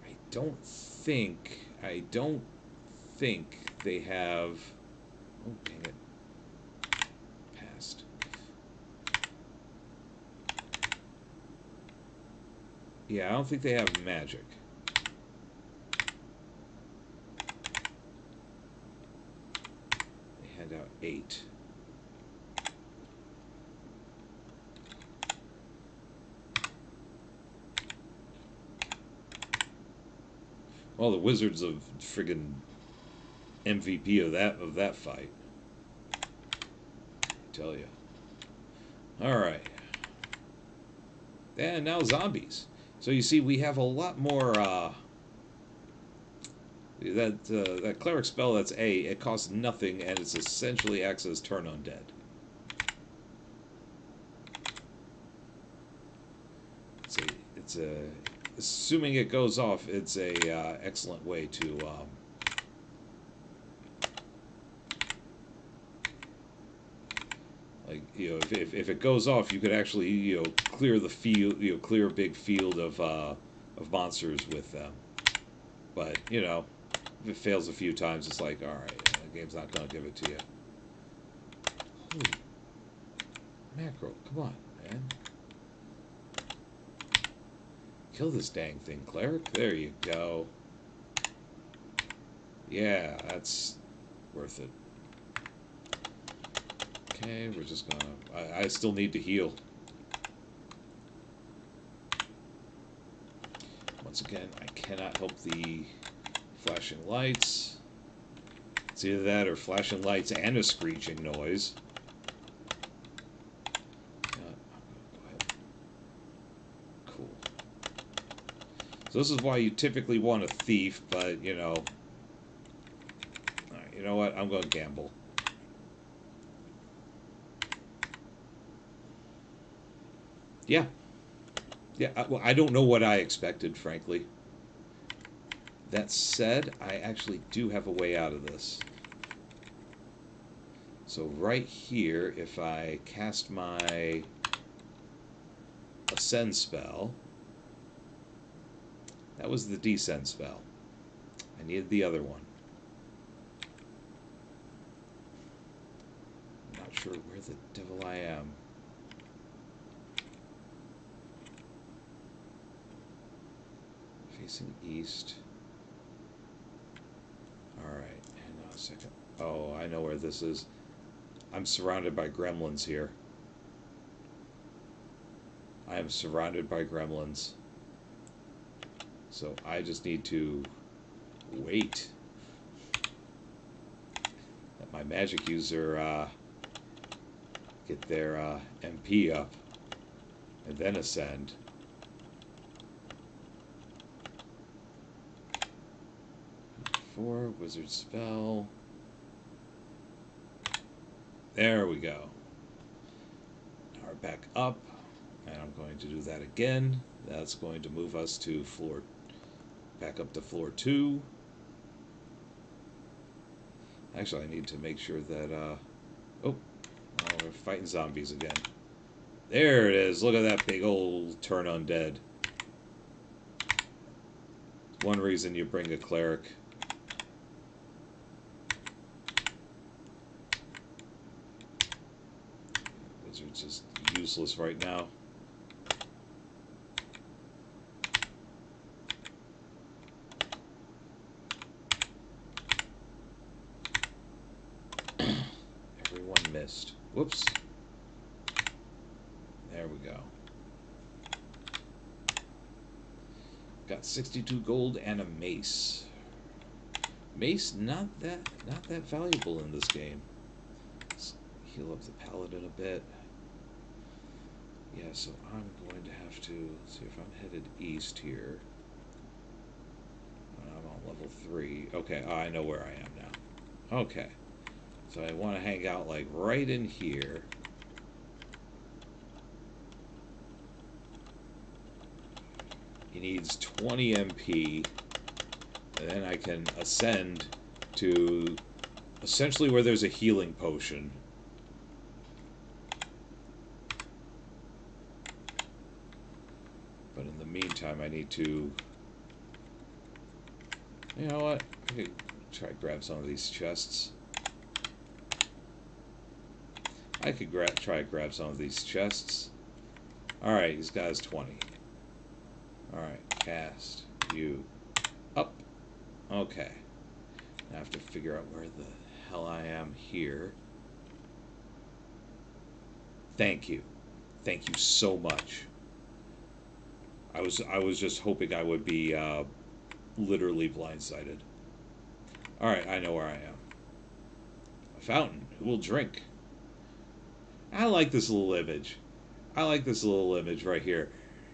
I don't think they have... Oh, dang it. Passed. Yeah, I don't think they have magic. They hand out 8. Well, the Wizards of friggin' MVP of that fight. I tell you. All right. And now zombies. So you see, we have a lot more. That cleric spell. That's A. It costs nothing, and it's essentially acts as turn undead. It's a. Assuming it goes off, it's a excellent way to. Like, you know, if it goes off, you could actually, you know, clear the field, you know, clear a big field of monsters with them. But, you know, if it fails a few times, it's like, all right, the game's not gonna give it to you. Holy mackerel! Come on, man! Kill this dang thing, cleric. There you go. Yeah, that's worth it. Okay, we're just gonna... I still need to heal. Once again, I cannot help the flashing lights. It's either that or flashing lights and a screeching noise. Go ahead. Cool. So this is why you typically want a thief, but, you know... Alright, you know what? I'm going to gamble. Yeah. Yeah, well, I don't know what I expected, frankly. That said, I actually do have a way out of this. So right here, if I cast my Ascend spell, that was the Descend spell. I needed the other one. I'm not sure where the devil I am. Facing east. Alright, hang on a second. Oh, I know where this is. I'm surrounded by gremlins here. I am surrounded by gremlins. So I just need to wait. Let my magic user get their MP up. And then ascend. Wizard spell. There we go. Now we're back up, and I'm going to do that again. That's going to move us to back up to floor 2. Actually, I need to make sure that, oh, we're fighting zombies again. There it is. Look at that big old turn undead. One reason you bring a cleric. Wizard's just useless right now. Everyone missed. Whoops. There we go. Got 62 gold and a mace. Mace not that valuable in this game. Let's heal up the paladin a bit. Yeah, so I'm going to have to see if I'm headed east here. I'm on level 3. Okay, I know where I am now. Okay. So I want to hang out like right in here. He needs 20 MP, and then I can ascend to essentially where there's a healing potion. But in the meantime, I need to... You know what? I could try to grab some of these chests. I could try to grab some of these chests. Alright, he's got his 20. Alright, cast you up. Okay. Now I have to figure out where the hell I am here. Thank you. Thank you so much. I was just hoping I would be literally blindsided. Alright, I know where I am. A fountain. Who will drink? I like this little image. I like this little image right here.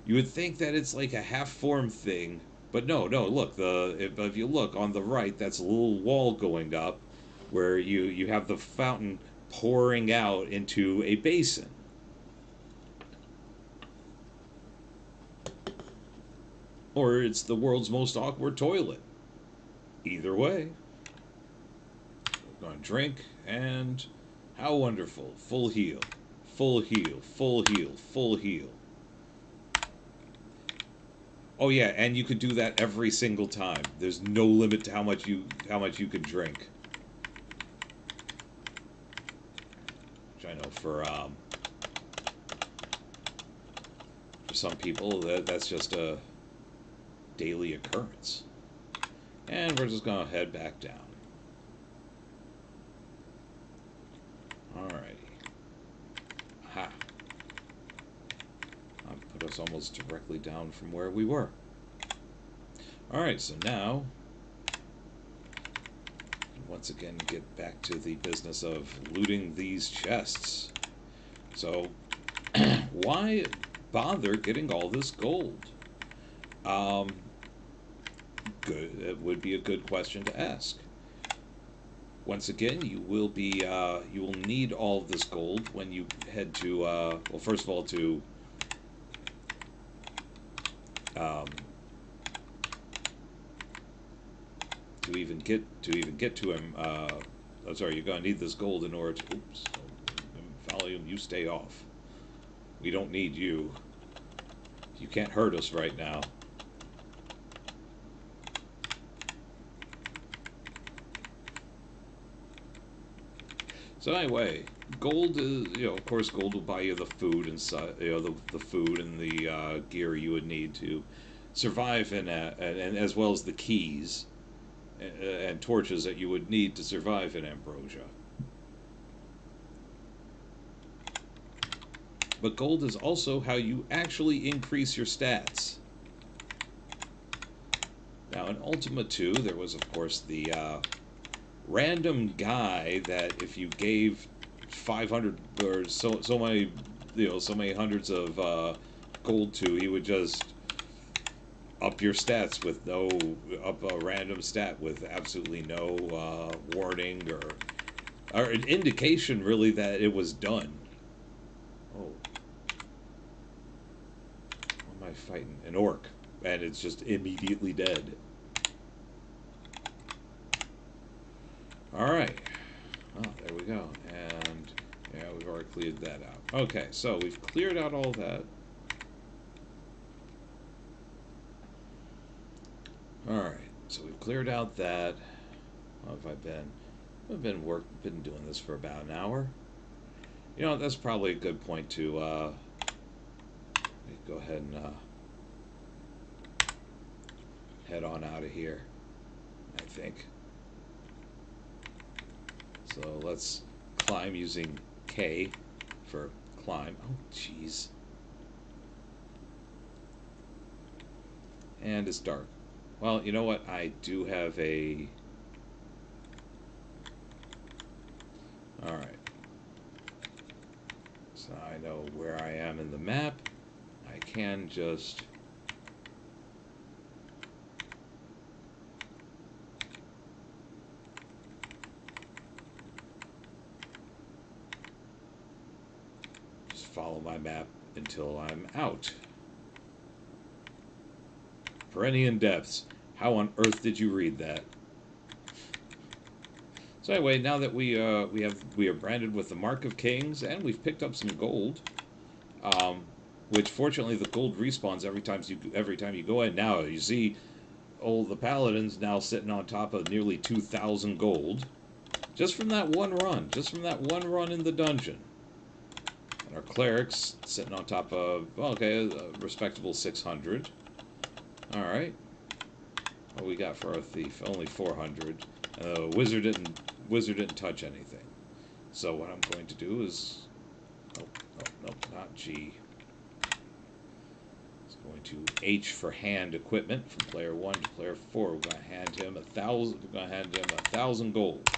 You would think that it's like a half-formed thing, but no, look, if you look on the right, that's a little wall going up where you have the fountain pouring out into a basin. Or it's the world's most awkward toilet. Either way. We're going to drink, and how wonderful. Full heal. Full heal. Full heal. Full heal. Oh yeah, and you could do that every single time. There's no limit to how much you could drink. Which I know for some people that's just a daily occurrence. And we're just gonna head back down. Alrighty. Ha. Put us almost directly down from where we were. Alright, so now once again get back to the business of looting these chests. So why bother getting all this gold? Good. It would be a good question to ask. Once again, you will need all of this gold when you head to well, first of all to even get to him. I'm sorry, you're gonna need this gold in order to. Oops. Volume, you stay off. We don't need you. You can't hurt us right now. So anyway, gold is, of course, gold will buy you the food and the food and the gear you would need to survive and as well as the keys and torches that you would need to survive in Ambrosia. But gold is also how you actually increase your stats. Now in Ultima 2, there was of course the random guy that if you gave 500 or so many hundreds of gold to, he would just up your stats with up a random stat with absolutely no warning or an indication really that it was done. Oh, what am I fighting? An orc, and it's just immediately dead. Alright. Oh, there we go. And, yeah, we've already cleared that out. Okay, so we've cleared out all that. Alright, so we've cleared out that. How have I been? I've been doing this for about an hour. That's probably a good point to go ahead and head on out of here, I think. So let's climb using K for climb. Oh, jeez. And it's dark. Well, you know what? I do have a... Alright. So I know where I am in the map. I can just... follow my map until I'm out. Perennian depths. How on earth did you read that? So anyway, now that we are branded with the Mark of Kings and we've picked up some gold, which fortunately the gold respawns every time you go in. Now you see, the paladins now sitting on top of nearly 2,000 gold, just from that one run in the dungeon. And our clerics sitting on top of, a respectable 600. All right. What we got for our thief? Only 400. Wizard didn't touch anything. So what I'm going to do is, oh, no, not G. It's going to H for hand equipment from player 1 to player 4. We're going to hand him 1,000. We're going to hand him 1,000 gold.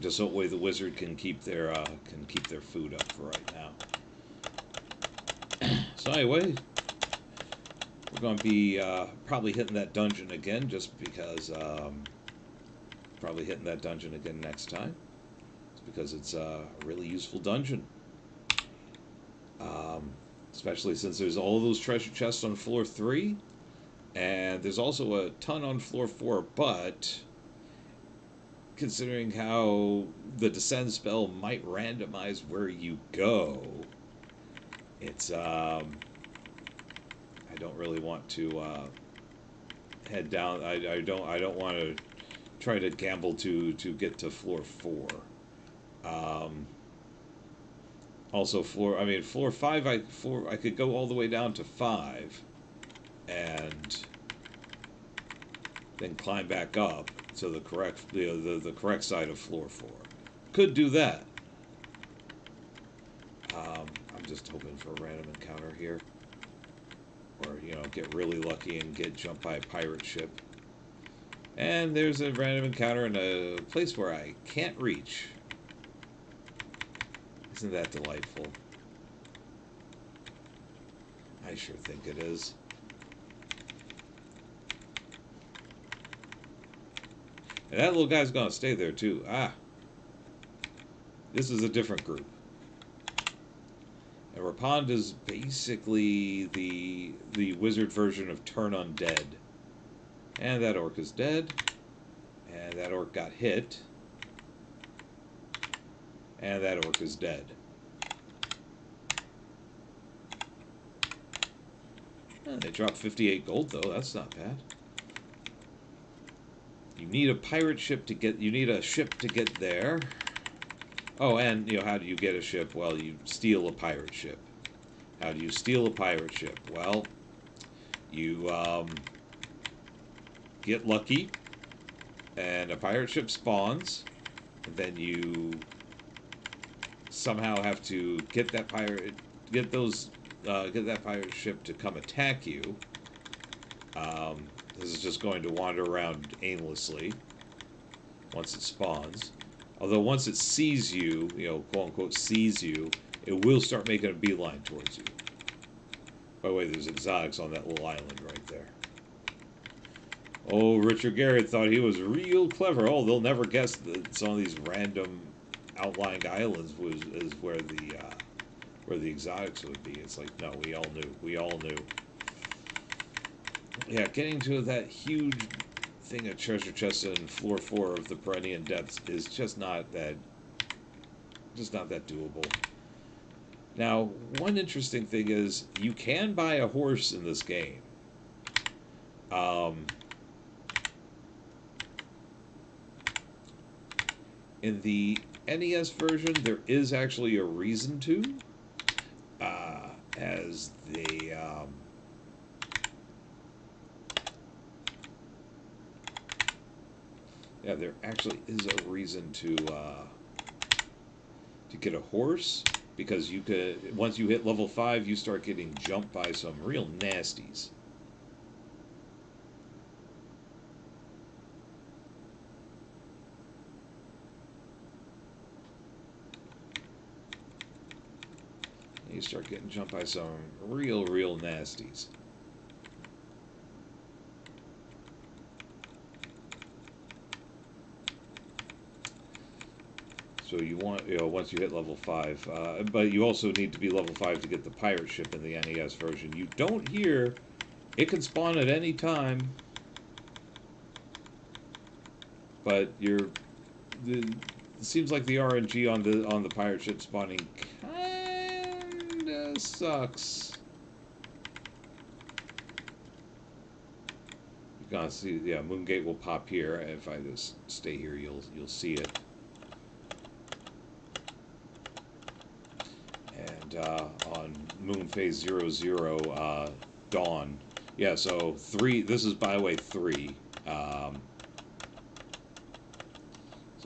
Just so that way the wizard can keep their food up for right now. So anyway, we're going to be probably hitting that dungeon again, just because. Probably hitting that dungeon again next time. It's because it's a really useful dungeon. Especially since there's all those treasure chests on floor 3, and there's also a ton on floor 4, but considering how the descend spell might randomize where you go, it's I don't really want to head down. I don't want to try to gamble to get to floor 4. Also floor 5, I could go all the way down to 5 and then climb back up to the correct side of floor 4. Could do that. I'm just hoping for a random encounter here, or get really lucky and get jumped by a pirate ship. And there's a random encounter in a place where I can't reach. Isn't that delightful? I sure think it is. And that little guy's gonna stay there too. Ah. This is a different group. And Rapond is basically the wizard version of Turn Undead. And that orc is dead. And that orc got hit. And that orc is dead. And they dropped 58 gold though, that's not bad. You need a pirate ship to get, you need a ship to get there. Oh, and how do you get a ship? Well, you steal a pirate ship. How do you steal a pirate ship? Well, you get lucky and a pirate ship spawns, and then you somehow have to get that pirate ship to come attack you. This is just going to wander around aimlessly once it spawns. Although once it sees you, quote unquote sees you, it will start making a beeline towards you. By the way, there's exotics on that little island right there. Oh, Richard Garrett thought he was real clever. Oh, they'll never guess that some of these random outlying islands is where the exotics would be. It's like, no, we all knew. We all knew. Yeah, getting to that huge thing of treasure chests in floor 4 of the Perennian Depths is just not that doable. Now, one interesting thing is you can buy a horse in this game. In the NES version, there is actually a reason to, as the yeah, there actually is a reason to get a horse, because you could, once you hit level 5, you start getting jumped by some real nasties. You start getting jumped by some real nasties. So you want, once you hit level 5, but you also need to be level 5 to get the pirate ship in the NES version. You don't hear, it can spawn at any time, but it seems like the RNG on the pirate ship spawning kinda sucks. You can see, yeah, Moongate will pop here. If I just stay here, you'll see it. And on Moon Phase 00, dawn. Yeah, so 3, this is, by the way, 3. So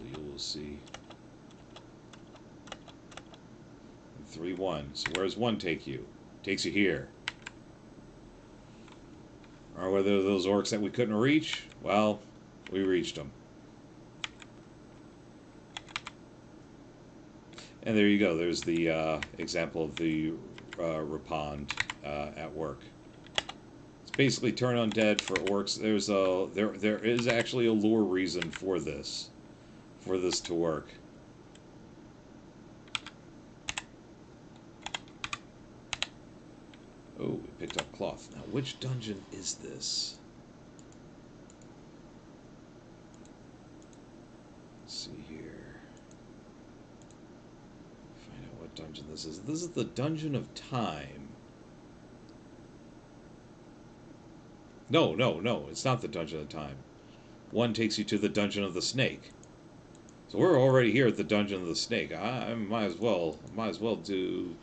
you will see 3, 1. So where does 1 take you? Takes you here. Or whether those orcs that we couldn't reach? Well, we reached them. And there you go. There's the example of the Rapond at work. It's basically turn undead for orcs. There is actually a lore reason for this to work. Oh, we picked up cloth. Now, which dungeon is this? Let's see here. Find out what dungeon this is. This is the Dungeon of Time. No, no, no. It's not the Dungeon of Time. 1 takes you to the Dungeon of the Snake. So we're already here at the Dungeon of the Snake. I might as well do.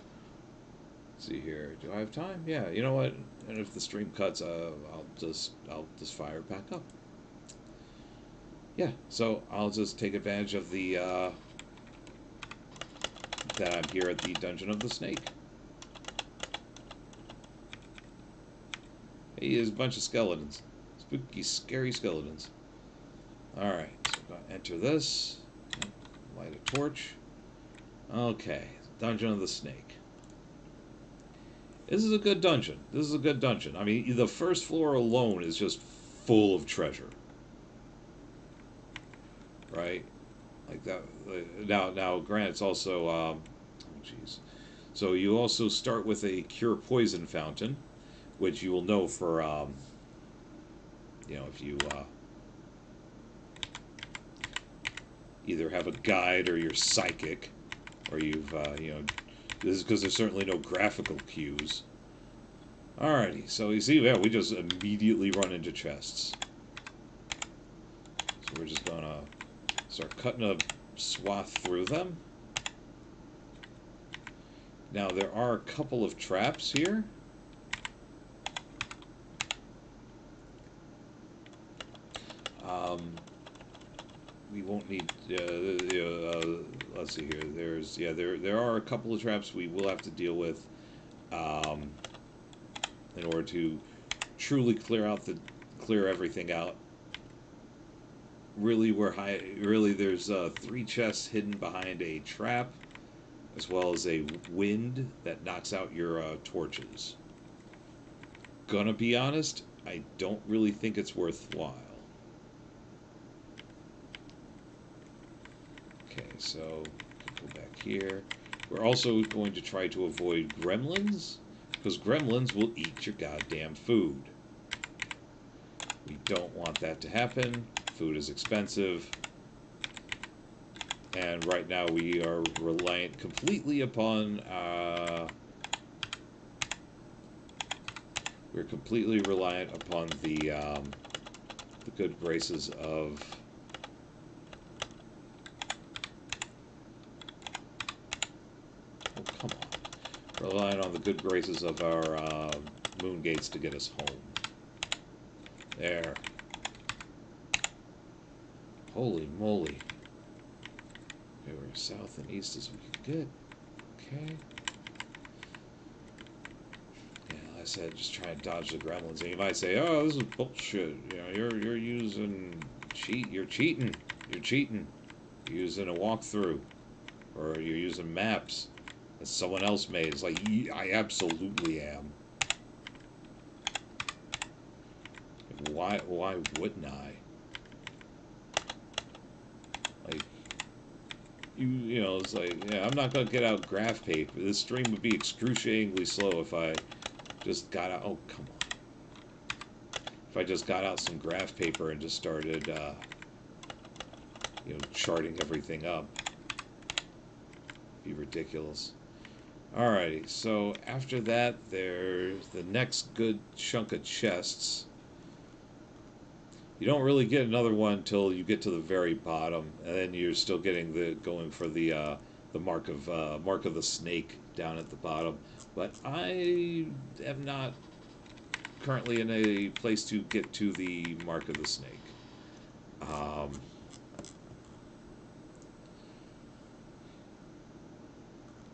Let's see here. Do I have time? Yeah. You know what? And if the stream cuts, I'll just fire it back up. Yeah. So I'll just take advantage of the that I'm here at the Dungeon of the Snake. He is a bunch of skeletons. Spooky, scary skeletons. Alright, so I'm going to enter this. Light a torch. Okay, Dungeon of the Snake. This is a good dungeon. This is a good dungeon. I mean, the first floor alone is just full of treasure. Right? Like that. Now, granted, it's also... oh, jeez. So you also start with a cure poison fountain, which you will know for, you know, if you either have a guide or you're psychic, or you've, you know, this is because there's certainly no graphical cues. Alrighty, so you see, yeah, we just immediately run into chests. So we're just gonna start cutting a swath through them. Now, there are a couple of traps here. We won't need. Let's see here. There's there are a couple of traps we will have to deal with in order to truly clear everything out. Really, there's 3 chests hidden behind a trap, as well as a wind that knocks out your torches. Gonna be honest, I don't really think it's worthwhile. Okay, so go back here. We're also going to try to avoid gremlins, because gremlins will eat your goddamn food. We don't want that to happen. Food is expensive. And right now we are reliant completely upon, we're completely reliant upon the good graces of relying on the good graces of our moon gates to get us home. There. Holy moly. Okay, we're south and east as we can get. Okay. Yeah, like I said, just try and dodge the gremlins. And you might say, oh, this is bullshit. You know, you're using you're cheating. You're cheating. You're using a walkthrough. Or you're using maps that someone else made. It's like, I absolutely am. Why wouldn't I? Like, you know, it's like, yeah, I'm not gonna get out graph paper. This stream would be excruciatingly slow if I just got out. Oh, come on. If I just got out some graph paper and just started, you know, charting everything up. Be ridiculous. Alrighty, so after that, there's the next good chunk of chests. You don't really get another one until you get to the very bottom, and then you're still getting going for the mark of the snake down at the bottom. But I have not currently in a place to get to the Mark of the Snake.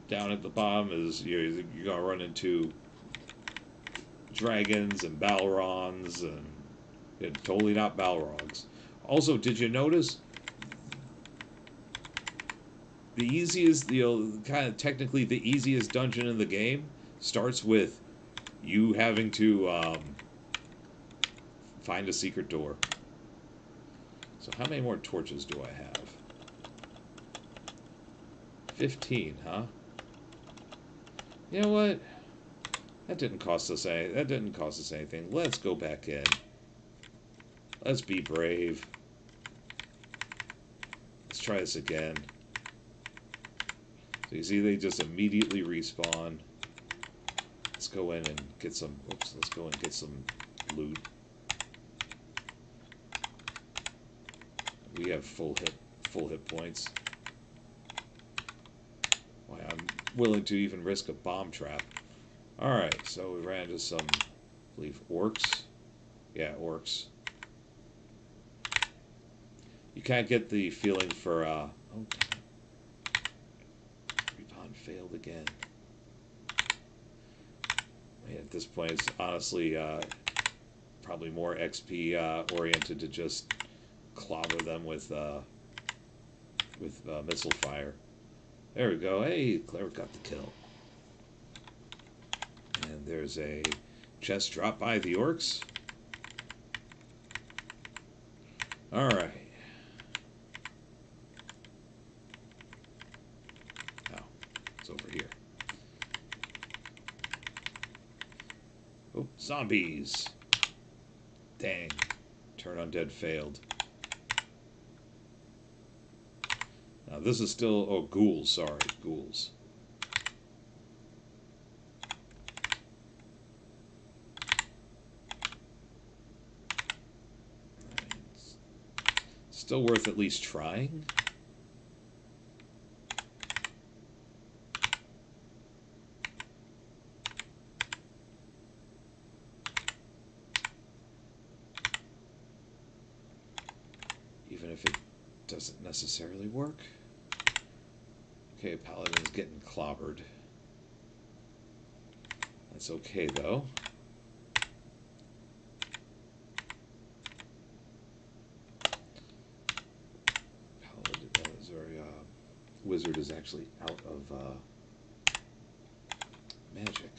Down at the bottom is you're gonna run into dragons and Balrons and totally not Balrogs. Also, did you notice the easiest, kind of technically the easiest dungeon in the game starts with you having to find a secret door. So how many more torches do I have? 15, huh? You know what? That didn't cost us anything. Let's go back in. Let's be brave. Let's try this again. So you see they just immediately respawn. Let's go in and get some let's go and get some loot. We have full hit points. Why, I'm willing to even risk a bomb trap. Alright, so we ran into some, I believe, orcs. Yeah, orcs. You can't get the feeling for, oh, Rebond failed again. Man, at this point, it's honestly probably more XP oriented to just clobber them with missile fire. There we go. Hey, cleric got the kill. And there's a chest drop by the orcs. Alright. Oh, it's over here. Oh, zombies. Dang. Turn undead failed. Now this is still, oh, ghouls, sorry, ghouls. It's still worth at least trying. Even if it doesn't necessarily work. Okay, Paladin's getting clobbered. That's okay, though. Paladin, wizard is actually out of magic.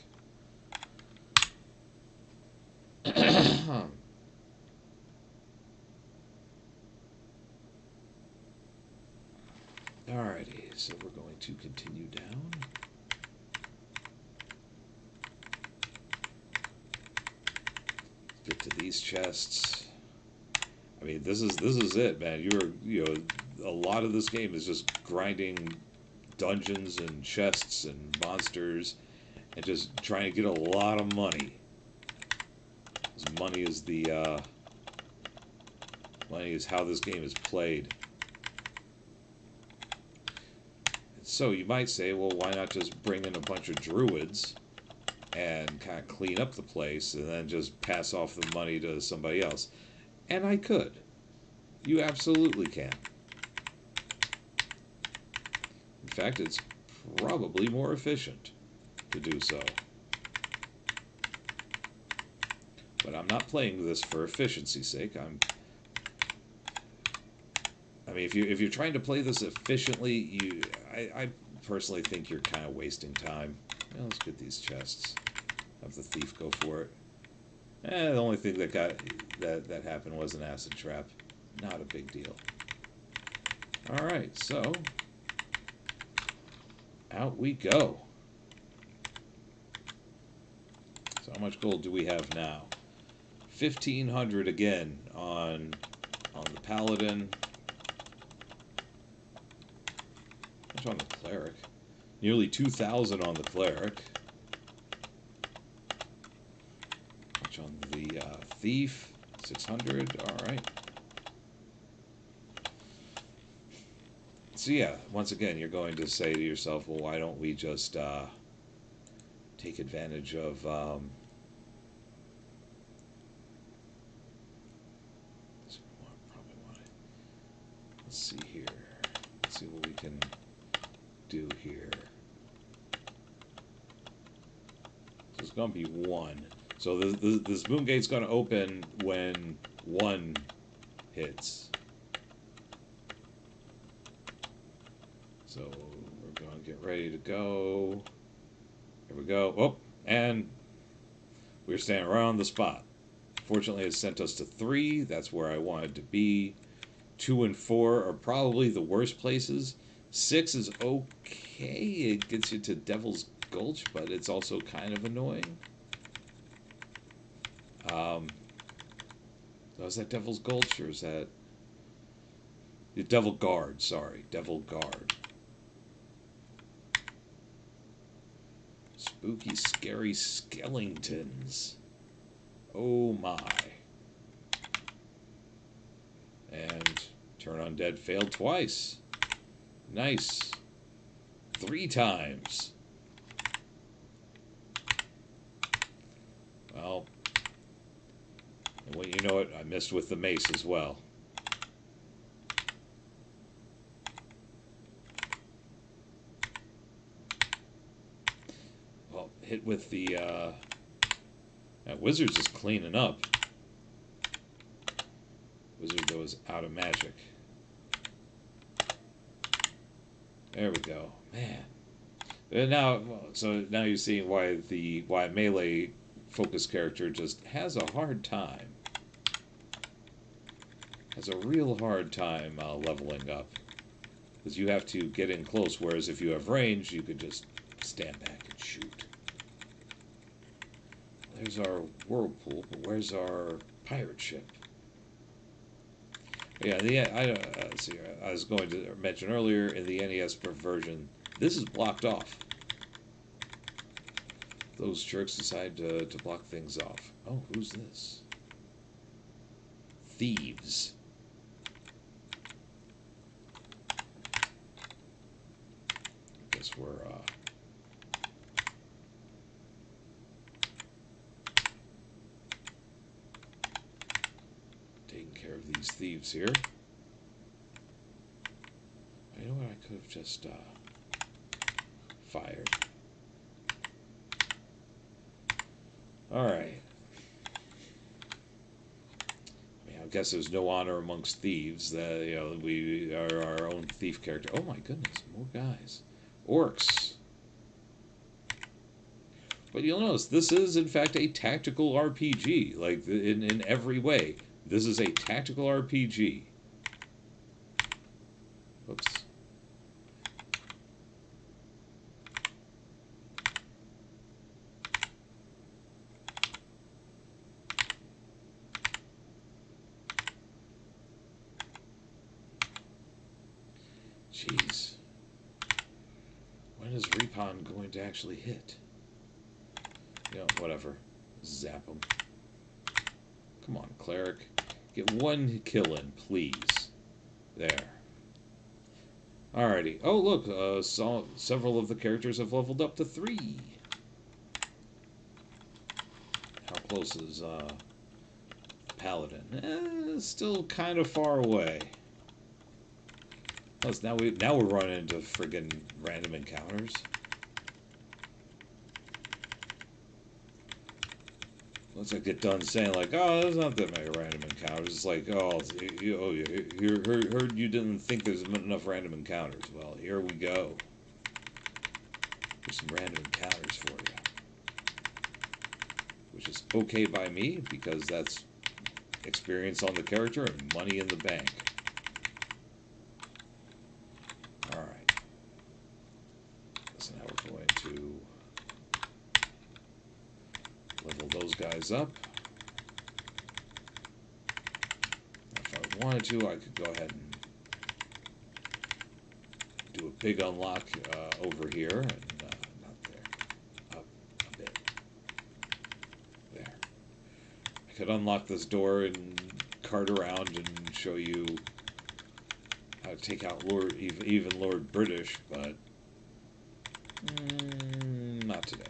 Alrighty, so we're going to continue down. Get to these chests. I mean, this is it, man. A lot of this game is just grinding dungeons and chests and monsters and just trying to get a lot of money. Because money is how this game is played. So you might say, well, why not just bring in a bunch of druids and kind of clean up the place and then just pass off the money to somebody else? And I could. You absolutely can. In fact, it's probably more efficient to do so. But I'm not playing this for efficiency's sake. I mean, if you're trying to play this efficiently, I personally think you're kind of wasting time. Well, let's get these chests. Have the thief go for it. The only thing that happened was an acid trap. Not a big deal. All right, so out we go. So how much gold do we have now? 1,500 again on the paladin. How much on the cleric? Nearly 2,000 on the cleric. How much on the thief? 600. All right. So yeah, once again, you're going to say to yourself, well, why don't we just take advantage of Let's see here. Let's see what we can do here. So it's going to be 1. So this moon gate's going to open when 1 hits. So we're going to get ready to go. Here we go. Oh, and we're standing right on the spot. Fortunately, it sent us to 3. That's where I wanted to be. 2 and 4 are probably the worst places. 6 is okay. It gets you to Devil's Gulch, but it's also kind of annoying. Is that Devil's Gulch, or is that... Devil Guard, sorry. Devil Guard. Spooky, scary skeletons. Oh my. And turn undead failed twice. Nice. 3 times. Well, and when you know it, I missed with the mace as well. Well, hit with the, that Wizard's just cleaning up. Wizard, though, is out of magic. There we go. Man. And now, so now you're seeing why melee focus character just has a hard time. Has a real hard time leveling up. Because you have to get in close, whereas if you have range, you could just stand back and shoot. There's our whirlpool, but where's our pirate ship? Yeah, see, I was going to mention earlier, in the NES version, this is blocked off. Those jerks decide to block things off. Oh, who's this? Thieves. I guess we're, taking care of these thieves here. You know what, I could have just, fired. Alright. I mean, I guess there's no honor amongst thieves. That, you know, we are our own thief character. Oh my goodness, more guys. Orcs. But you'll notice, this is, in fact, a tactical RPG. Like, in every way. This is a tactical RPG. Oops. Jeez. When is Repon going to actually hit? You know, whatever. Zap him. Come on, cleric. Get 1 kill in, please. There. Alrighty. Oh, look. Several of the characters have leveled up to 3. How close is Paladin? Still kind of far away. Plus, now we're running into friggin' random encounters. Once I get done saying, like, oh, there's not that many random encounters, it's like, oh, you heard you didn't think there's enough random encounters. Well, here we go. There's some random encounters for you. Which is okay by me, because that's experience on the character and money in the bank. Alright. So now we're going to level those guys up. If I wanted to, I could go ahead and do a big unlock over here, and not there, up a bit. There. I could unlock this door and cart around and show you how to take out even Lord British, but not today.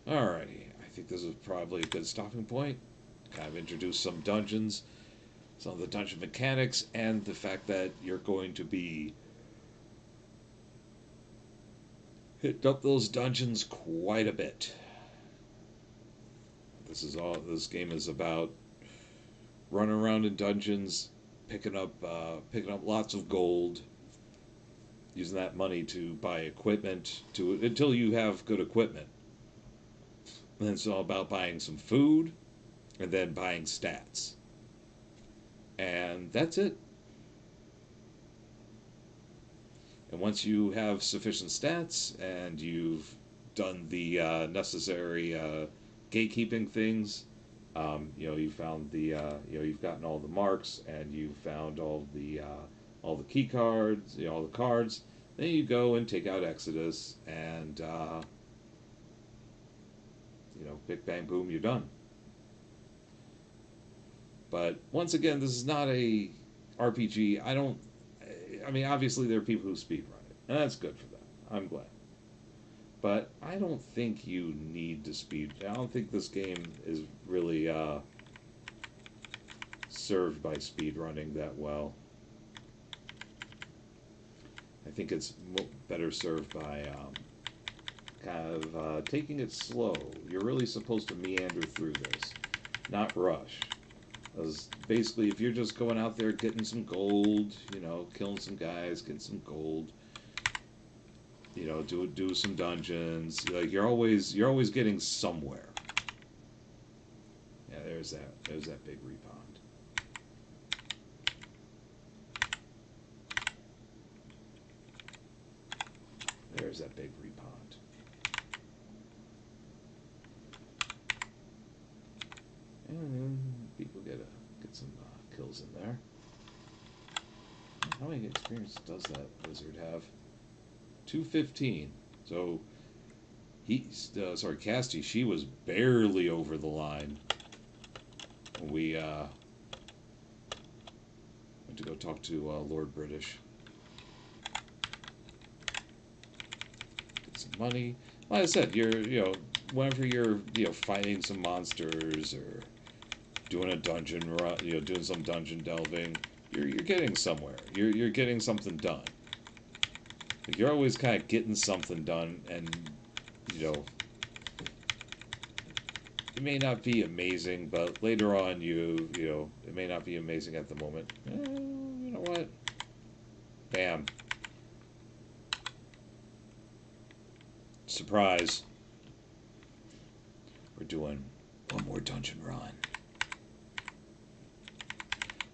Alrighty, I think this is probably a good stopping point. Kind of introduce some dungeons, some of the dungeon mechanics, and the fact that you're going to be hitting up those dungeons quite a bit. This game is about running around in dungeons, picking up lots of gold, using that money to buy equipment until you have good equipment. And then it's all about buying some food, and then buying stats, and that's it. And once you have sufficient stats and you've done the necessary gatekeeping things, you found you've gotten all the marks and you've found all the key cards, all the cards. Then you go and take out Exodus, and big bang boom, you're done. But once again, this is not a RPG. I mean, obviously there are people who speedrun it, and that's good for them. I'm glad. But I don't think you need to speed. I don't think this game is really served by speedrunning that well. I think it's better served by kind of taking it slow. You're really supposed to meander through this, not rush. Because basically, if you're just going out there getting some gold, killing some guys, getting some gold, do some dungeons, like you're always getting somewhere. Yeah, there's that big repond. There's that big repond. And people get some kills in there. How many experience does that wizard have? 215. So Casty, she was barely over the line when we went to go talk to Lord British. Get some money. Like I said, whenever you're fighting some monsters or doing a dungeon run, doing some dungeon delving, you're getting somewhere. You're getting something done. Like you're always kind of getting something done, and it may not be amazing, but later on, it may not be amazing at the moment. You know what? Bam. Surprise. We're doing one more dungeon run.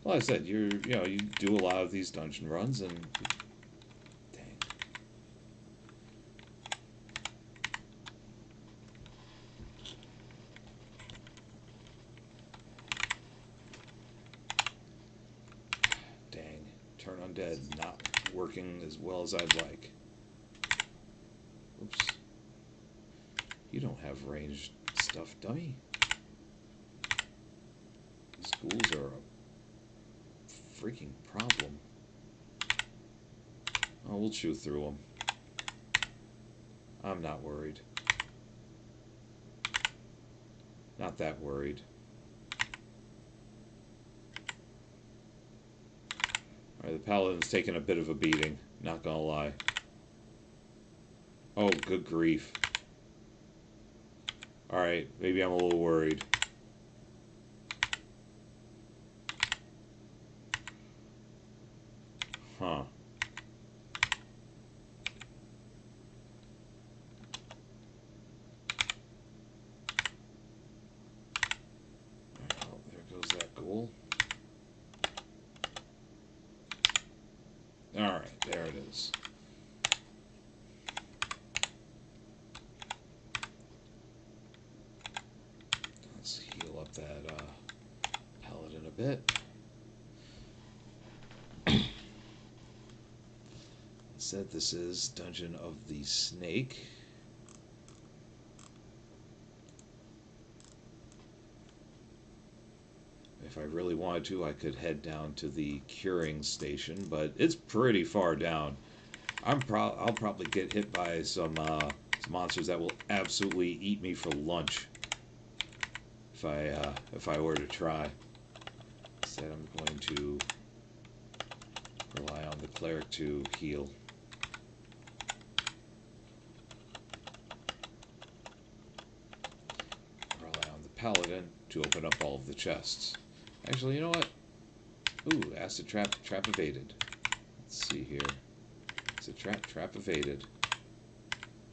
Well, I said, you do a lot of these dungeon runs, and dang. Dang. Turn Undead not working as well as I'd like. Oops. You don't have ranged stuff, dummy. These ghouls are a freaking problem. Oh, we'll chew through them. I'm not worried. Not that worried. Alright, the paladin's taking a bit of a beating, not gonna lie. Oh, good grief. Alright, maybe I'm a little worried. Huh. Well, there goes that ghoul. Alright, there it is. Let's heal up that paladin a bit. Said this is Dungeon of the Snake. If I really wanted to, I could head down to the curing station, but it's pretty far down. I'll probably get hit by some monsters that will absolutely eat me for lunch if I were to try. Instead, I'm going to rely on the cleric to heal. Rely on the paladin to open up all of the chests. Actually, you know what? Ooh, acid trap evaded. Let's see here. Acid trap evaded.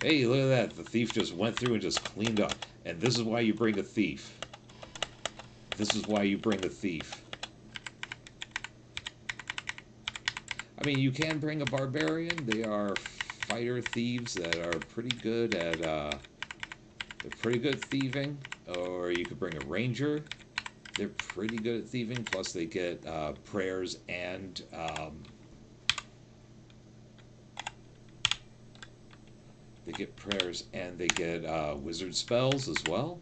Hey, look at that. The thief just went through and just cleaned up. And this is why you bring a thief. This is why you bring a thief. I mean, you can bring a barbarian. They are fighter thieves that are pretty good at, they're pretty good at thieving. Or you could bring a ranger. They're pretty good at thieving. Plus they get prayers and, they get wizard spells as well.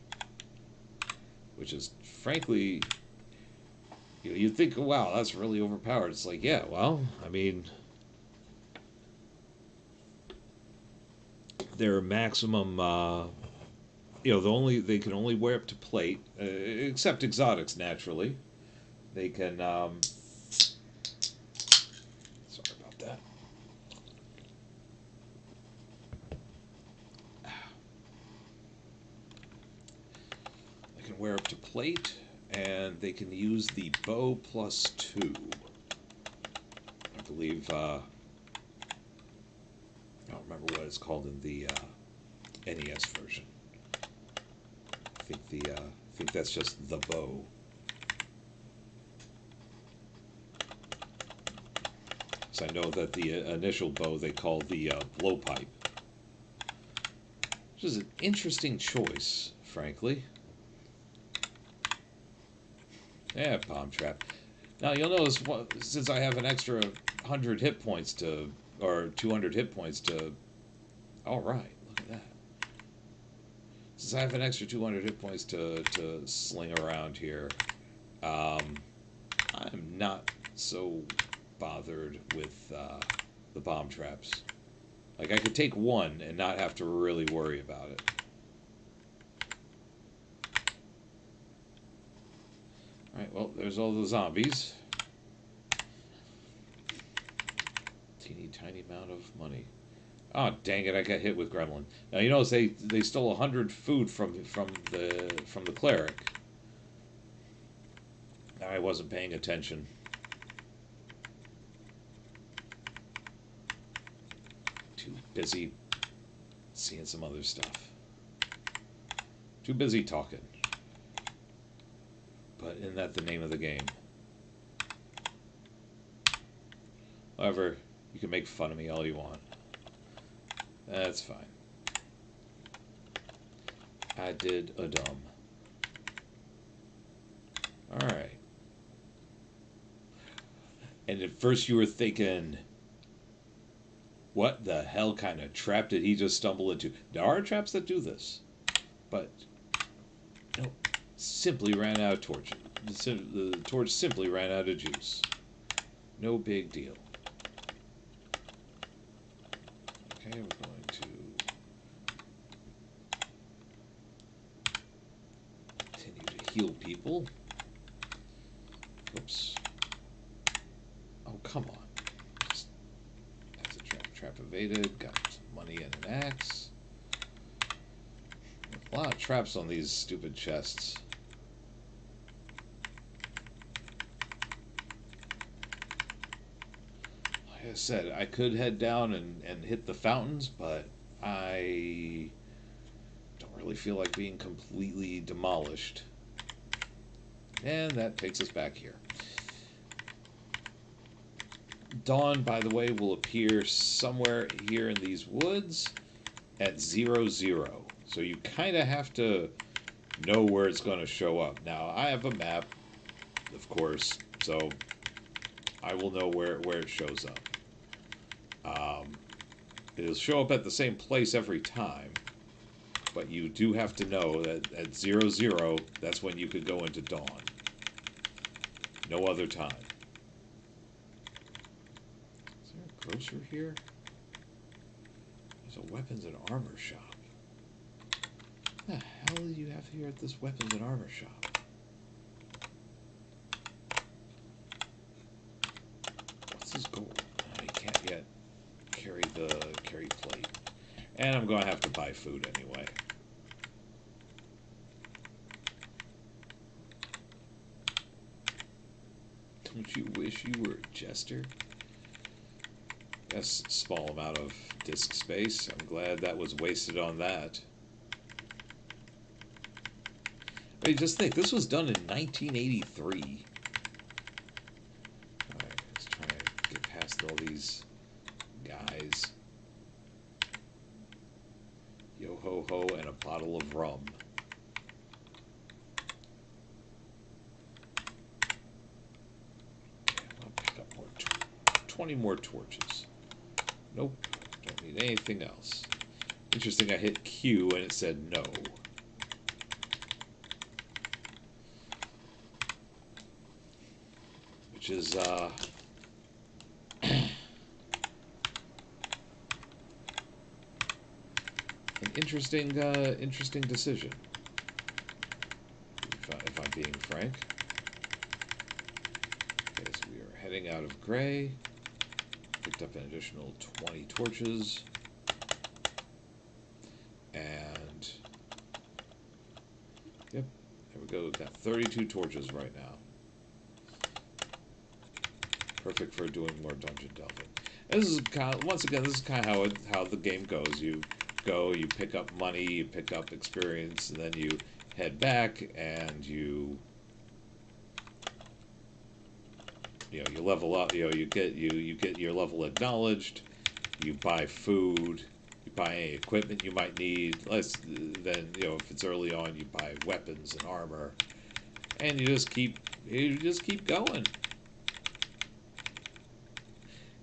Which is, frankly, you'd think, wow, that's really overpowered. It's like, yeah, well, I mean, their maximum, they can only wear up to plate, except exotics, naturally. They can, sorry about that. They can wear up to plate, and they can use the bow +2. I believe, I don't remember what it's called in the NES version. I think that's just the bow. So I know that the initial bow they call the blowpipe, which is an interesting choice, frankly. Yeah, bomb trap. Now you'll notice, since I have an extra 100 hit points to, or 200 hit points to. All right, look at that. Since I have an extra 200 hit points to sling around here, I'm not so bothered with the bomb traps. Like, I could take one and not have to really worry about it. Alright, well, there's all the zombies. Teeny tiny amount of money. Oh, dang it, I got hit with gremlin. Now, you notice they stole 100 food from the cleric. I wasn't paying attention. Too busy seeing some other stuff. Too busy talking. But isn't that the name of the game? However, you can make fun of me all you want. That's fine. I did a dumb. Alright. And at first you were thinking, what the hell kind of trap did he just stumble into? There are traps that do this. But, no, simply ran out of torch. The torch simply ran out of juice. No big deal. Okay, we're going to continue to heal people. Oops. Oh, come on. Just, that's a trap evaded. Got some money and an axe. A lot of traps on these stupid chests. Like I said, I could head down and hit the fountains, but I don't really feel like being completely demolished. And that takes us back here. Dawn, by the way, will appear somewhere here in these woods at 0-0. So you kind of have to know where it's going to show up. Now, I have a map, of course, so I will know where it shows up. It'll show up at the same place every time, but you do have to know that at 0-0, that's when you could go into Dawn. No other time. Is there a grocer here? There's a weapons and armor shop. What the hell do you have here at this weapons and armor shop? What's his goal? Oh, he can't yet carry plate. And I'm going to have to buy food anyway. Don't you wish you were a jester? Yes, small amount of disk space. I'm glad that was wasted on that. I mean, just think, this was done in 1983. Alright, let's try and get past all these guys. Yo ho ho and a bottle of rum. Okay, I'll pick up more 20 more torches. Nope, don't need anything else. Interesting, I hit Q and it said no. Which is, an interesting, interesting decision, if I'm being frank. Okay, so we are heading out of gray. Picked up an additional 20 torches. And, yep, there we go. We've got 32 torches right now. Perfect for doing more dungeon delving. And this is kind of, once again, this is kind of how the game goes. You go, you pick up money, you pick up experience, and then you head back and you you level up. You get your level acknowledged. You buy food. You buy any equipment you might need. Then if it's early on, you buy weapons and armor, and you just keep going.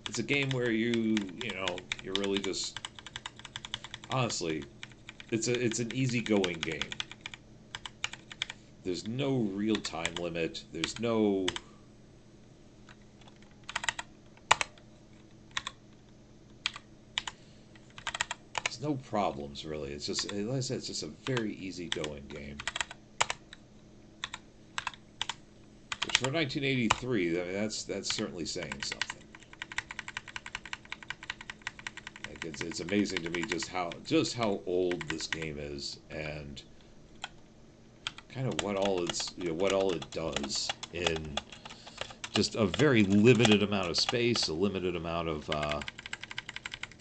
It's a game where you're really just, honestly, it's an easygoing game. There's no real time limit. There's no problems really. It's just, like I said, it's just a very easygoing game. Which for 1983, I mean, that's certainly saying something. It's amazing to me just how old this game is, and kind of what all it does in just a very limited amount of space, a limited amount of